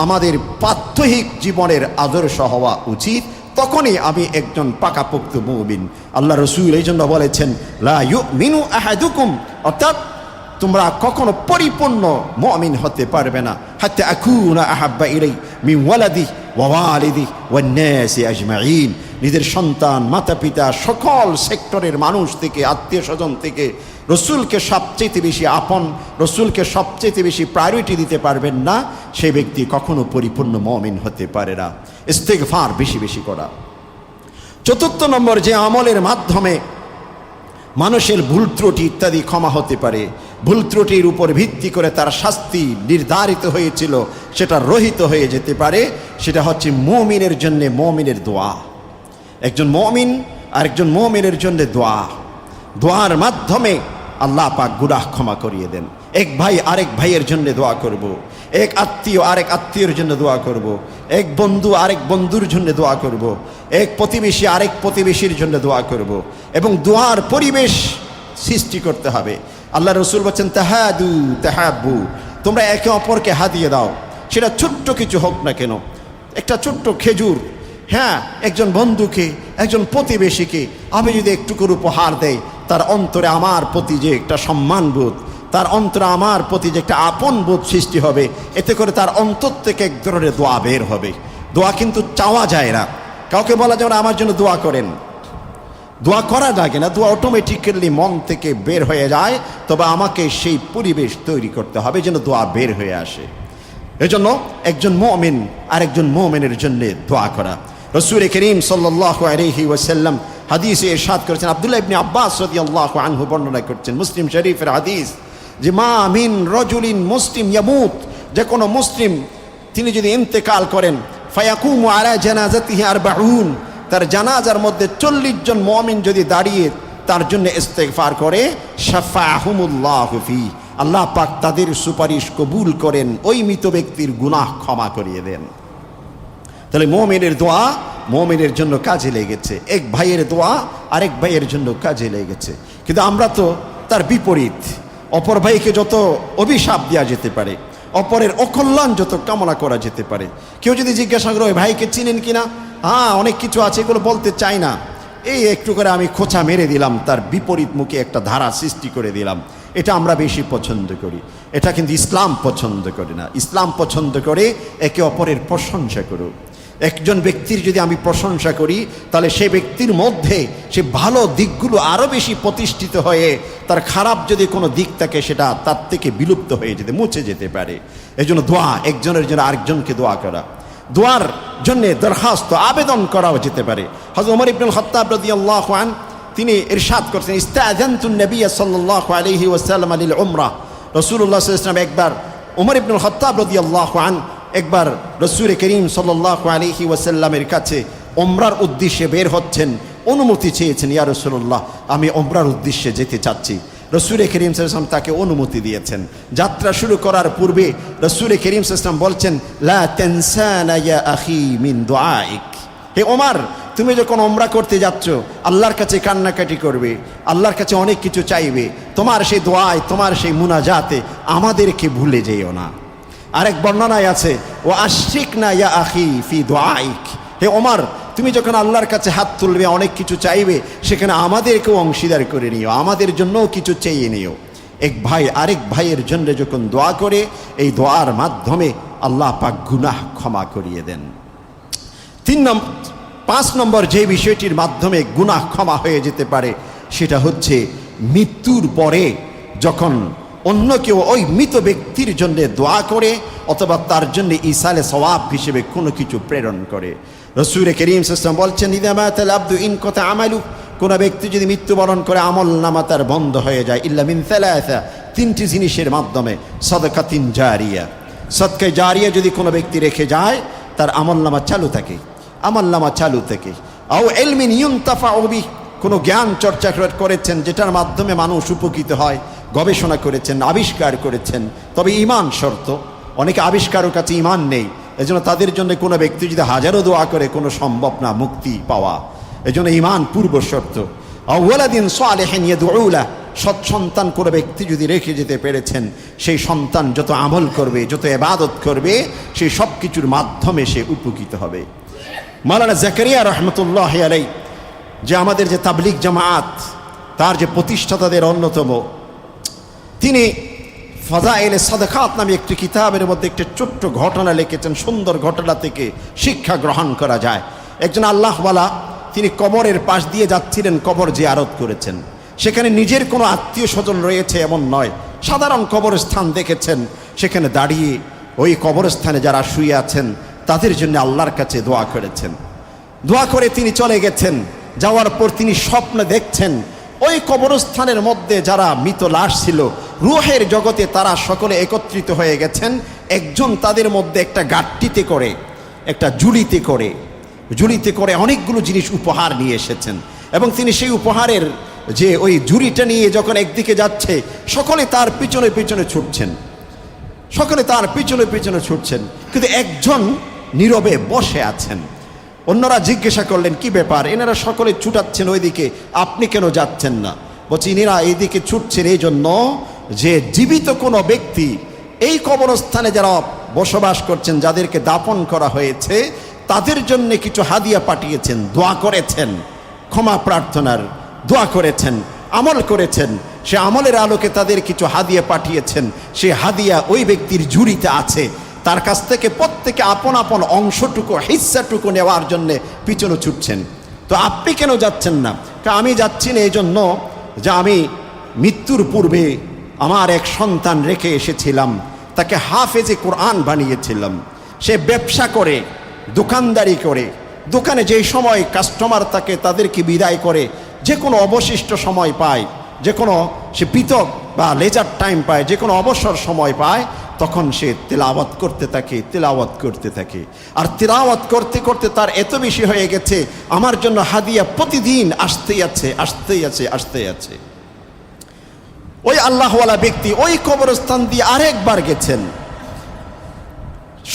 আমাদের প্রাত্যহিক জীবনের আদর্শ হওয়া উচিত। তখনই আমি একজন পাকাপোক্ত মুমিন। আল্লাহ রসুল এই জন্য বলেছেন, লা ইউমিনু আহাদুকুম, অর্থাৎ তোমরা কখনো পরিপূর্ণ মুমিন হতে পারবে না, হাত্তা আকুনা আহাব্বা ইলাই মিন ওয়ালাদি ওয়া ওয়ালিদি ওয়ান নাসি আজমাইন। নিজের সন্তান, মাতা পিতা, সকল সেক্টরের মানুষ থেকে, আত্মীয় স্বজন থেকে রসুলকে সবচেয়ে বেশি আপন, রসুলকে সবচেয়ে বেশি প্রায়োরিটি দিতে পারবেন না, সেই ব্যক্তি কখনো পরিপূর্ণ মুমিন হতে পারে না। ইস্তিগফার বেশি বেশি করা। চতুর্থ নম্বর, যে আমলের মাধ্যমে মানুষের ভুল ত্রুটি ইত্যাদি ক্ষমা হতে পারে, ভুল ত্রুটির উপর ভিত্তি করে তার শাস্তি নির্ধারিত হয়েছিল সেটা রহিত হয়ে যেতে পারে, সেটা হচ্ছে মুমিনের জন্য মুমিনের দোয়া। একজন মুমিন আর একজন মুমিনের জন্য দোয়া, দোয়ার মাধ্যমে আল্লাহ পাক গুনাহ ক্ষমা করিয়ে দেন। এক ভাই আরেক ভাইয়ের জন্য দোয়া করব, এক আত্মীয় আরেক আত্মীয়ের জন্য দোয়া করব, এক বন্ধু আরেক বন্ধুর জন্য দোয়া করব, এক প্রতিবেশী আরেক প্রতিবেশীর জন্য দোয়া করব, এবং দোয়ার পরিবেশ সৃষ্টি করতে হবে। আল্লাহ রসুল বলছেন, তাহাদু তাহাব্বু, তোমরা একে অপরকে হাদিয়ে দাও, সেটা ছোট্ট কিছু হোক না কেন, একটা ছোট্ট খেজুর, হ্যাঁ, একজন বন্ধুকে, একজন প্রতিবেশীকে আমি যদি একটুকুর উপহার দেই, তার অন্তরে আমার প্রতি যে একটা সম্মানবোধ, তার অন্তরে আমার প্রতি যে একটা আপন বোধ সৃষ্টি হবে, এতে করে তার অন্তর থেকে এক ধরনের দোয়া বের হবে। দোয়া কিন্তু চাওয়া যায় না, কাউকে বলা যায় না আমার জন্য দোয়া করেন, দোয়া করা লাগে না, দোয়া অটোমেটিক্যালি মন থেকে বের হয়ে যায়। তবে আমাকে সেই পরিবেশ তৈরি করতে হবে যেন দোয়া বের হয়ে আসে। এজন্য একজন মুমিন আর একজন মুমিনের জন্য দোয়া করা। রাসূল করিম সাল্লাল্লাহু আলাইহি ওয়াসাল্লাম হাদিসে ইরশাদ করেছেন, আব্দুল্লাহ ইবনে আব্বাস রাদিয়াল্লাহু আনহু বর্ণনা করছেন, মুসলিম শরীফের হাদিস, যে মা মিন রাজুলিন মুসলিম ইয়ামুত, যে কোনো মুসলিম তিনি যদি ইন্তেকাল করেন, ফায়াকুমু আলা জানাজাতিহি 40, তার জানাজার মধ্যে 40 জন মুমিন যদি দাঁড়িয়ে তার জন্য ইস্তেগফার করে, শাফাহুমুল্লাহু ফি, আল্লাহ পাক তাদের সুপারিশ কবুল করেন, ওই মৃত ব্যক্তির গুনাহ ক্ষমা করিয়ে দেন। তাহলে মুমিনের দোয়া মুমিনের জন্য কাজে লেগেছে, এক ভাইয়ের দোয়া আরেক ভাইয়ের জন্য কাজে লেগেছে। কিন্তু আমরা তো তার বিপরীত, অপর ভাইকে যত অভিশাপ দেওয়া যেতে পারে, অপরের অকল্যাণ যত কামনা করা যেতে পারে। কেউ যদি জিজ্ঞাসা করে ওই ভাইকে চিনেন কিনা, হ্যাঁ অনেক কিছু আছে, এগুলো বলতে চাই না, এই একটু করে আমি খোঁচা মেরে দিলাম, তার বিপরীত মুখে একটা ধারা সৃষ্টি করে দিলাম, এটা আমরা বেশি পছন্দ করি। এটা কিন্তু ইসলাম পছন্দ করে না। ইসলাম পছন্দ করে একে অপরের প্রশংসা করো। একজন ব্যক্তির যদি আমি প্রশংসা করি, তাহলে সেই ব্যক্তির মধ্যে সে ভালো দিকগুলো আরও বেশি প্রতিষ্ঠিত হয়ে তার খারাপ যদি কোনো দিক থাকে সেটা তার থেকে বিলুপ্ত হয়ে যেতে, মুছে যেতে পারে। এই জন্য দোয়া, একজনের জন্য আরেকজনকে দোয়া করা, দোয়ার জন্যে দরখাস্ত আবেদন করাও যেতে পারে। হযরত ওমর ইবনুল খাত্তাব রাদিয়াল্লাহু আনহু তিনি ইরশাদ করছেন, ইস্তাযানতুন নবী সাল্লাল্লাহু আলাইহি ওয়াসাল্লাম লিল উমরা। রাসূলুল্লাহ সাল্লাল্লাহু আলাইহি ওয়াসাল্লাম একবার, ওমর ইবনুল খাত্তাব রাদিয়াল্লাহু আনহু একবার রাসূল করিম সাল্লাল্লাহু আলাইহি ওয়াসাল্লামের কাছে উমরার উদ্দেশ্যে বের হচ্ছেন, অনুমতি চেয়েছেন, ইয়া রাসূলুল্লাহ আমি উমরার উদ্দেশ্যে যেতে চাচ্ছি। রাসূল করিম সাল্লাল্লাহু আলাইহি ওয়াসাল্লাম তাকে অনুমতি দিয়েছেন। যাত্রা শুরু করার পূর্বে রাসূল করিম সাল্লাল্লাহু আলাইহি ওয়াসাল্লাম বলছেন, লা তানসানা ইয়া আখি মিন দুআইক। হে ওমর, তুমি যখন উমরা করতে যাচ্ছ আল্লাহর কাছে কান্নাকাটি করবে, আল্লাহর কাছে অনেক কিছু চাইবে, তোমার সেই দোয়ায়, তোমার সেই মুনাজাতে আমাদেরকে ভুলে যেও না। আরেক বর্ণনায় আছে, ও আশরিক না ইয়া আখি ফি দুআইক। হে ওমর, তুমি যখন আল্লাহর কাছে হাত তুলবে, অনেক কিছু চাইবে, সেখানে আমাদেরকেও অংশীদার করে নিও, আমাদের জন্যও কিছু চেয়ে নিও। এক ভাই আরেক ভাইয়ের জন্য যখন দোয়া করে, এই দোয়ার মাধ্যমে আল্লাহ পাক গুনাহ ক্ষমা করিয়ে দেন। 5 নম্বর যে বিষয়টির মাধ্যমে গুনাহ ক্ষমা হয়ে যেতে পারে, সেটা হচ্ছে মৃত্যুর পরে যখন অন্য কেউ ওই মৃত ব্যক্তির জন্য দোয়া করে অথবা তার জন্য ইসালে সওয়াব হিসেবে কোনো কিছু প্রেরণ করে। রাসূল করিম সাল্লাল্লাহু আলাইহি ওয়াসাল্লাম বলছেন, ইযা মাতাল আবদু ইন কাতা আমালু, কোনো ব্যক্তি যদি মৃত্যুবরণ করে আমল নামা তার বন্ধ হয়ে যায়, ইল্লা মিন সালাসা, 3টি জিনিসের মাধ্যমে, সাদাকাতিন জারিয়া, সদকা জারিয়া যদি কোনো ব্যক্তি রেখে যায় তার আমল নামা চালু থাকে, আমল নামা চালু থাকে। আও ইলমিন ইউনতাফাউ বিহি, কোনো জ্ঞান চর্চা করেছেন যেটার মাধ্যমে মানুষ উপকৃত হয়, গবেষণা করেছেন, আবিষ্কার করেছেন, তবে ইমান শর্ত। অনেকে আবিষ্কারের কাছে ইমান নেই, এজন্য তাদের জন্য কোনো ব্যক্তি যদি হাজারো দোয়া করে কোনো সম্ভব না মুক্তি পাওয়া, এজন্য ইমান পূর্ব শর্ত। আওয়ালাদিন সালিহিন ইয়াদউ লাহ, সৎ সন্তান কোনো ব্যক্তি যদি রেখে যেতে পেরেছেন, সেই সন্তান যত আমল করবে, যত ইবাদত করবে, সেই সব কিছুর মাধ্যমে সে উপকৃত হবে। মাওলানা জাকারিয়া রহমতুল্লাহ আলাইহি, যে আমাদের যে তাবলিগ জামাত, তার যে প্রতিষ্ঠাতাদের অন্যতম, তিনি ফাযাইলে সাদাকাত নামে একটি কিতাবের মধ্যে একটি ছোট্ট ঘটনা লিখেছেন। সুন্দর ঘটনা থেকে শিক্ষা গ্রহণ করা যায়। একজন আল্লাহওয়ালা, তিনি কবরের পাশ দিয়ে যাচ্ছিলেন, কবর জিয়ারত করেছেন। সেখানে নিজের কোনো আত্মীয় স্বজন রয়েছে এমন নয়, সাধারণ কবরস্থান দেখেছেন। সেখানে দাঁড়িয়ে ওই কবরস্থানে যারা শুয়ে আছেন তাদের জন্য আল্লাহর কাছে দোয়া করেছেন। দোয়া করে তিনি চলে গেছেন। যাওয়ার পর তিনি স্বপ্নে দেখছেন ওই কবরস্থানের মধ্যে যারা মৃত লাশ ছিল, রূহের জগতে তারা সকলে একত্রিত হয়ে গেছেন। একজন তাদের মধ্যে একটা গাট্টিতে করে, একটা ঝুলিতে করে অনেকগুলো জিনিস উপহার নিয়ে এসেছেন, এবং তিনি সেই উপহারের যে ওই ঝুড়িটা নিয়ে যখন একদিকে যাচ্ছে, সকলে তার পিছনে পিছনে ছুটছেন, সকলে তার পিছনে পিছনে ছুটছেন, কিন্তু একজন নীরবে বসে আছেন। অন্যরা জিজ্ঞাসা করলেন, কি ব্যাপার, এনারা সকলে ছুটাচ্ছেন ওইদিকে, আপনি কেন যাচ্ছেন না? বলছি, এনারা এইদিকে ছুটছেন এই জন্য যে জীবিত কোনো ব্যক্তি এই কবরস্থানে যারা বসবাস করছেন, যাদেরকে দাফন করা হয়েছে, তাদের জন্য কিছু হাদিয়া পাঠিয়েছেন, দোয়া করেছেন, ক্ষমা প্রার্থনার দোয়া করেছেন, আমল করেছেন। সে আমলের আলোকে তাদের কিছু হাদিয়া পাঠিয়েছেন। সে হাদিয়া ওই ব্যক্তির ঝুড়িতে আছে। তার কাছ থেকে প্রত্যেকে আপন আপন অংশটুকু, হিস্সাটুকু নেওয়ার জন্যে পিছনে ছুটছেন। তো আপনি কেন যাচ্ছেন না? আমি যাচ্ছি না এই জন্য যে আমি মৃত্যুর পূর্বে আমার এক সন্তান রেখে এসেছিলাম, তাকে হাফেজে কোরআন বানিয়েছিলাম। সে ব্যবসা করে, দোকানদারি করে, দোকানে যেই সময় কাস্টমার থাকে তাদেরকে বিদায় করে, যে কোনো অবশিষ্ট সময় পায়, যে কোনো সে পৃথক বা লেজার টাইম পায়, যে কোনো অবসর সময় পায়, তখন সে তেলাওয়াত করতে থাকে। আর তেলাওয়াত করতে করতে তার এত বেশি হয়ে গেছে, আমার জন্য হাদিয়া প্রতিদিন আসতেই আছে। ওই আল্লাহওয়ালা ব্যক্তি ওই কবরস্থান দিয়ে আরেকবার গেছেন।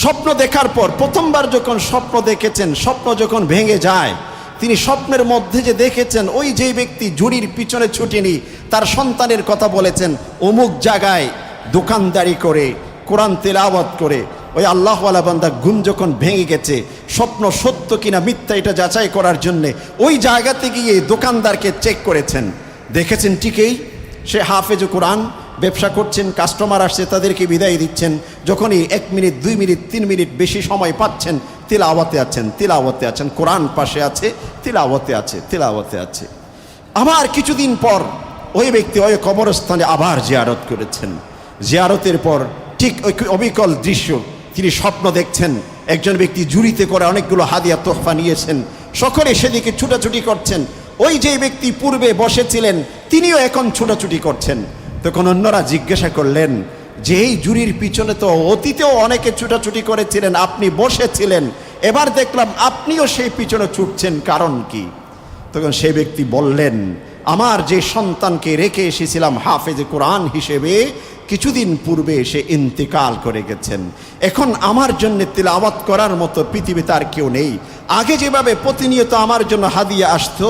স্বপ্ন দেখার পর প্রথমবার যখন স্বপ্ন দেখেছেন, স্বপ্ন যখন ভেঙে যায়, তিনি স্বপ্নের মধ্যে যে দেখেছেন ওই যেই ব্যক্তি ঝুড়ির পিছনে ছুটেনি, তার সন্তানের কথা বলেছেন, অমুক জায়গায় দোকানদারি করে কোরআন তেলাওয়াত করে, ওই আল্লাহওয়ালা বান্দা ঘুম যখন ভেঙে গেছে, স্বপ্ন সত্য কিনা মিথ্যা এটা যাচাই করার জন্যে ওই জায়গাতে গিয়ে দোকানদারকে চেক করেছেন, দেখেছেন ঠিকই সে হাফেজ কোরআন, ব্যবসা করছেন, কাস্টমার আসছে তাদেরকে বিদায় দিচ্ছেন, যখনই 1 মিনিট 2 মিনিট 3 মিনিট বেশি সময় পাচ্ছেন তিলাওয়াতে আছেন, কোরআন পাশে আছে, তিলাওয়াতে আছে। আবার কিছুদিন পর ওই ব্যক্তি ওই কবরস্থানে আবার জিয়ারত করেছেন, জিয়ারতের পর ঠিক ওই অবিকল দৃশ্য, তিনি স্বপ্ন দেখছেন একজন ব্যক্তি ঝুড়িতে করে অনেকগুলো হাদিয়া তোহফা নিয়েছেন, সকলে সেদিকে ছুটাছুটি করছেন, ওই যে ব্যক্তি পূর্বে বসেছিলেন তিনিও এখন ছুটাছুটি করছেন। তখন অন্যরা জিজ্ঞাসা করলেন যে এই ঝুড়ির পিছনে তো অতীতেও অনেকে ছুটাছুটি করেছিলেন, আপনি বসেছিলেন, এবার দেখলাম আপনিও সেই পিছনে ছুটছেন, কারণ কি? তখন সেই ব্যক্তি বললেন, আমার যে সন্তানকে রেখে এসেছিলাম হাফেজে কোরআন হিসেবে, কিছুদিন পূর্বে সে ইন্তেকাল করে গেছেন, এখন আমার জন্য তিলাওয়াত করার মতো পৃথিবীতে আর কেউ নেই। আগে যেভাবে প্রতিনিয়ত আমার জন্য হাদিয়া আসতো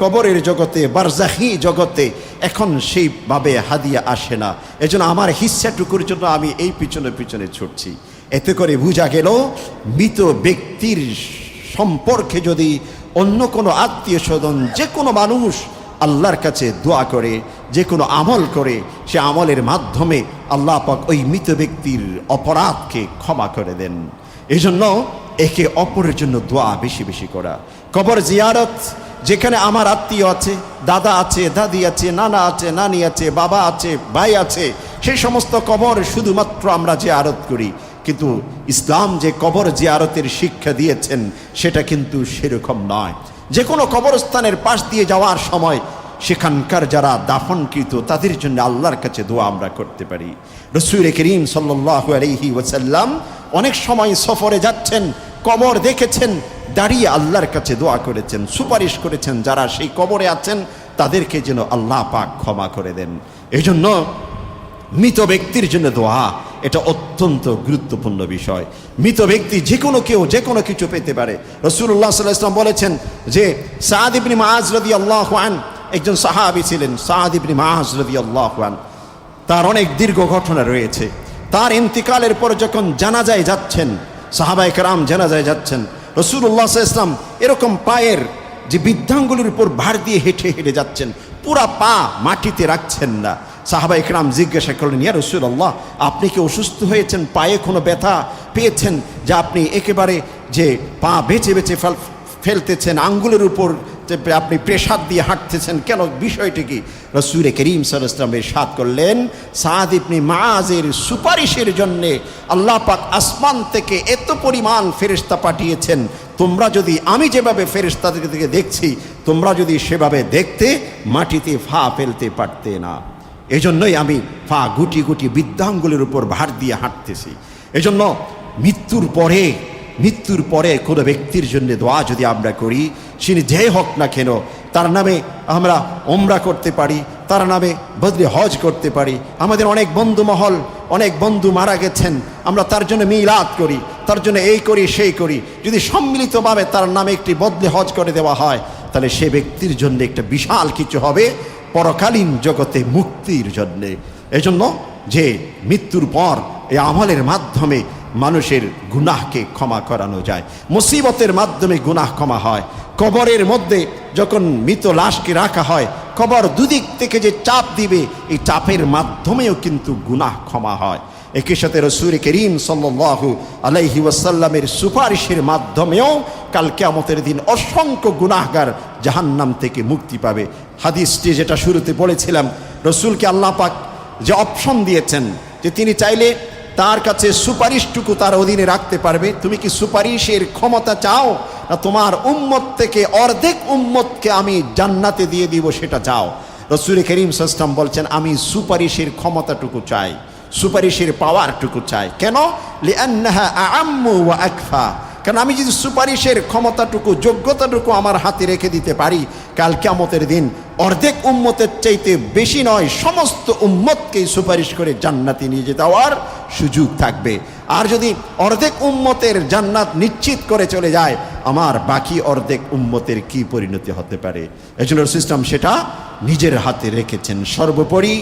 কবরের জগতে, বারজাখি জগতে, এখন সেইভাবে হাদিয়া আসে না, এজন্য আমার হিস্সাটুকুর জন্য আমি এই পিছনে ছুটছি। এতে করে বোঝা গেল মৃত ব্যক্তির সম্পর্কে যদি অন্য কোনো আত্মীয় স্বজন, যে কোনো মানুষ আল্লাহর কাছে দোয়া করে, যে কোনো আমল করে, সে আমলের মাধ্যমে আল্লাহ পাক ওই মৃত ব্যক্তির অপরাধকে ক্ষমা করে দেন। এই জন্য একে অপরের জন্য দোয়া বেশি বেশি করা। কবর জিয়ারত, যেখানে আমার আত্মীয় আছে, দাদা আছে, দাদি আছে, নানা আছে, নানি আছে, বাবা আছে, ভাই আছে, সেই সমস্ত কবর শুধুমাত্র আমরা জিয়ারত করি, কিন্তু ইসলাম যে কবর জিয়ারতের শিক্ষা দিয়েছেন সেটা কিন্তু সেরকম নয়। যে কোনো কবরস্থানের পাশ দিয়ে যাওয়ার সময় সেখানকার যারা দাফনকৃত তাদের জন্য আল্লাহর কাছে দোয়া আমরা করতে পারি। রাসূল করিম সাল্লাল্লাহু আলাইহি ওয়াসাল্লাম অনেক সময় সফরে যাচ্ছেন, কবর দেখেছেন, দাঁড়িয়ে আল্লাহর কাছে দোয়া করেছেন, সুপারিশ করেছেন যারা সেই কবরে আছেন তাদেরকে যেন আল্লাহ পাক ক্ষমা করে দেন। এই জন্য মৃত ব্যক্তির জন্য দোয়া এটা অত্যন্ত গুরুত্বপূর্ণ বিষয়। মৃত ব্যক্তি যে কোনো কেউ যে কোনো কিছু পেতে পারে। রাসূলুল্লাহ সাল্লাল্লাহু আলাইহি ওয়াসাল্লাম বলেছেন যে সাদ ইবনে মুআজ রাদিয়াল্লাহু আনহু একজন সাহাবী ছিলেন, সাদ ইবনে মুআজ রাদিয়াল্লাহু আনহু, তার অনেক দীর্ঘ ঘটনা রয়েছে। তার ইন্তিকালের পর যখন জানাজায় যাচ্ছেন, সাহাবায়ে কেরাম জানাজায় যাচ্ছেন, রাসূলুল্লাহ সাল্লাল্লাহু আলাইহি ওয়াসাল্লাম এরকম পায়ের যে বৃদ্ধাঙ্গুলির উপর ভার দিয়ে হেঁটে হেঁটে যাচ্ছেন, পুরা পা মাটিতে রাখছেন না। সাহাবায়ে কেরাম জিজ্ঞাসা করলেন, ইয়া রাসূলুল্লাহ, আপনি কি অসুস্থ হয়েছেন, পায়ে কোনো ব্যথা পেয়েছেন যে আপনি একেবারে যে পা বেঁচে বেঁচে ফেলতেছেন, আঙ্গুলের উপর আপনি প্রেসার দিয়ে হাঁটতেছেন, কেন, বিষয়টি কি? রাসূল করিম সাল্লাল্লাহু আলাইহি ওয়াসাল্লাম ইরশাদ করলেন, সাদ ইবনে মুআজের সুপারিশের জন্যে আল্লাহ পাক আসমান থেকে এত পরিমাণ ফেরেশতা পাঠিয়েছেন, তোমরা যদি, আমি যেভাবে ফেরেশতাদেরকে দেখছি, তোমরা যদি সেভাবে দেখতে মাটিতে ফা ফেলতে পারতে না। এজন্যই আমি পা গুটি গুটি বৃদ্ধাঙ্গুলের উপর ভার দিয়ে হাঁটতেছি। এজন্য মৃত্যুর পরে কোনো ব্যক্তির জন্য দোয়া যদি আমরা করি, সে যে হোক না কেন, তার নামে আমরা ওমরা করতে পারি, তার নামে বদলে হজ করতে পারি। আমাদের অনেক বন্ধু মহল, অনেক বন্ধু মারা গেছেন, আমরা তার জন্য মিলাদ করি, তার জন্য এই করি সেই করি। যদি সম্মিলিতভাবে তার নামে একটি বদলে হজ করে দেওয়া হয়, তাহলে সে ব্যক্তির জন্য একটা বিশাল কিছু হবে পরকালীন জগতে মুক্তির জন্যে। এজন্য যে মৃত্যুর পর এই আমলের মাধ্যমে মানুষের গুনাহকে ক্ষমা করানো যায়, মুসিবতের মাধ্যমে গুনাহ ক্ষমা হয়। কবরের মধ্যে যখন মৃত লাশকে রাখা হয়, কবর দুদিক থেকে যে চাপ দিবে, এই চাপের মাধ্যমেও কিন্তু গুনাহ ক্ষমা হয়। একই সাথে রাসূল করিম সাল্লাল্লাহু আলাইহি ওয়াসাল্লামের সুপারিশের মাধ্যমেও কাল কিয়ামতের দিন অসংখ্য গুনাহগার জাহান্নাম থেকে মুক্তি পাবে। হাদিসটি যেটা শুরুতে বলেছিলাম, রাসূলকে আল্লাহ পাক যে অপশন দিয়েছেন যে তিনি চাইলে তার কাছে সুপারিশটুকু তার অধীনে রাখতে পারবে। তুমি কি সুপারিশের ক্ষমতা চাও, না তোমার উম্মত থেকে অর্ধেক উম্মতকে আমি জান্নাতে দিয়ে দিব সেটা চাও? রাসূল করিম সাল্লাল্লাহু আলাইহি ওয়াসাল্লাম বলছেন, আমি সুপারিশের ক্ষমতাটুকু চাই, সুপারিশের পাওয়ারটুকু চাই। কেন? লিআন্নাহা আ'আম্মু ওয়া আকফা, কারণ আমি যদি সুপারিশের ক্ষমতাটুকু যোগ্যতাটুকু আমার হাতে রেখে দিতে পারি, কাল কিয়ামতের দিন অর্ধেক উম্মতের চাইতে বেশি নয়, সমস্ত উম্মতকেই সুপারিশ করে জান্নাতে নিয়ে যেতে হওয়ার সুযোগ থাকবে। আর যদি অর্ধেক উম্মতের জান্নাত নিশ্চিত করে চলে যায়, আমার বাকি অর্ধেক উম্মতের কি পরিণতি হতে পারে? এজন্য সিস্টেম সেটা নিজের হাতে রেখেছেন। সর্বোপরি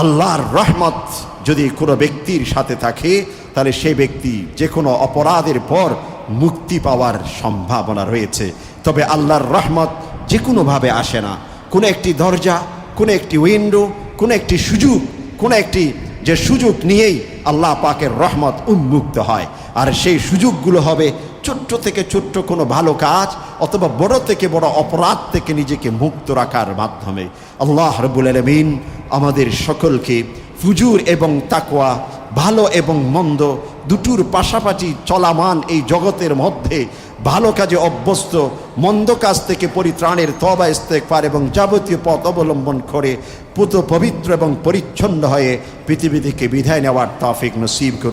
আল্লাহর রহমত যদি কোনো ব্যক্তির সাথে থাকে, তাহলে সেই ব্যক্তি যে কোনো অপরাধের পর মুক্তি পাওয়ার সম্ভাবনা রয়েছে। তবে আল্লাহর রহমত যে কোনোভাবে আসে না। কোনো একটি দরজা, কোনো একটি উইন্ডো, কোনো একটি সুযোগ, কোনো একটি যে সুযোগ নিয়েই আল্লাহ পাকের রহমত উন্মুক্ত হয়। আর সেই সুযোগগুলো হবে ছোট্ট থেকে ছোট্ট কোনো ভালো কাজ অথবা বড় থেকে বড় অপরাধ থেকে নিজেকে মুক্ত রাখার মাধ্যমে। আল্লাহ রাব্বুল আলামিন আমাদের সকলকে ফুজুর এবং তাকওয়া, ভালো এবং মন্দ দুটোর পাশাপাশি চলামান এই জগতের মধ্যে ভালো কাজে অভ্যস্ত, মন্দ কাজ থেকে পরিত্রাণের তওবা ইস্তেগফার এবং যাবতীয় পথ অবলম্বন করে পুত পবিত্র এবং পরিচ্ছন্ন হয়ে পৃথিবী থেকে বিদায় নেওয়ার তৌফিক নসিব করুন।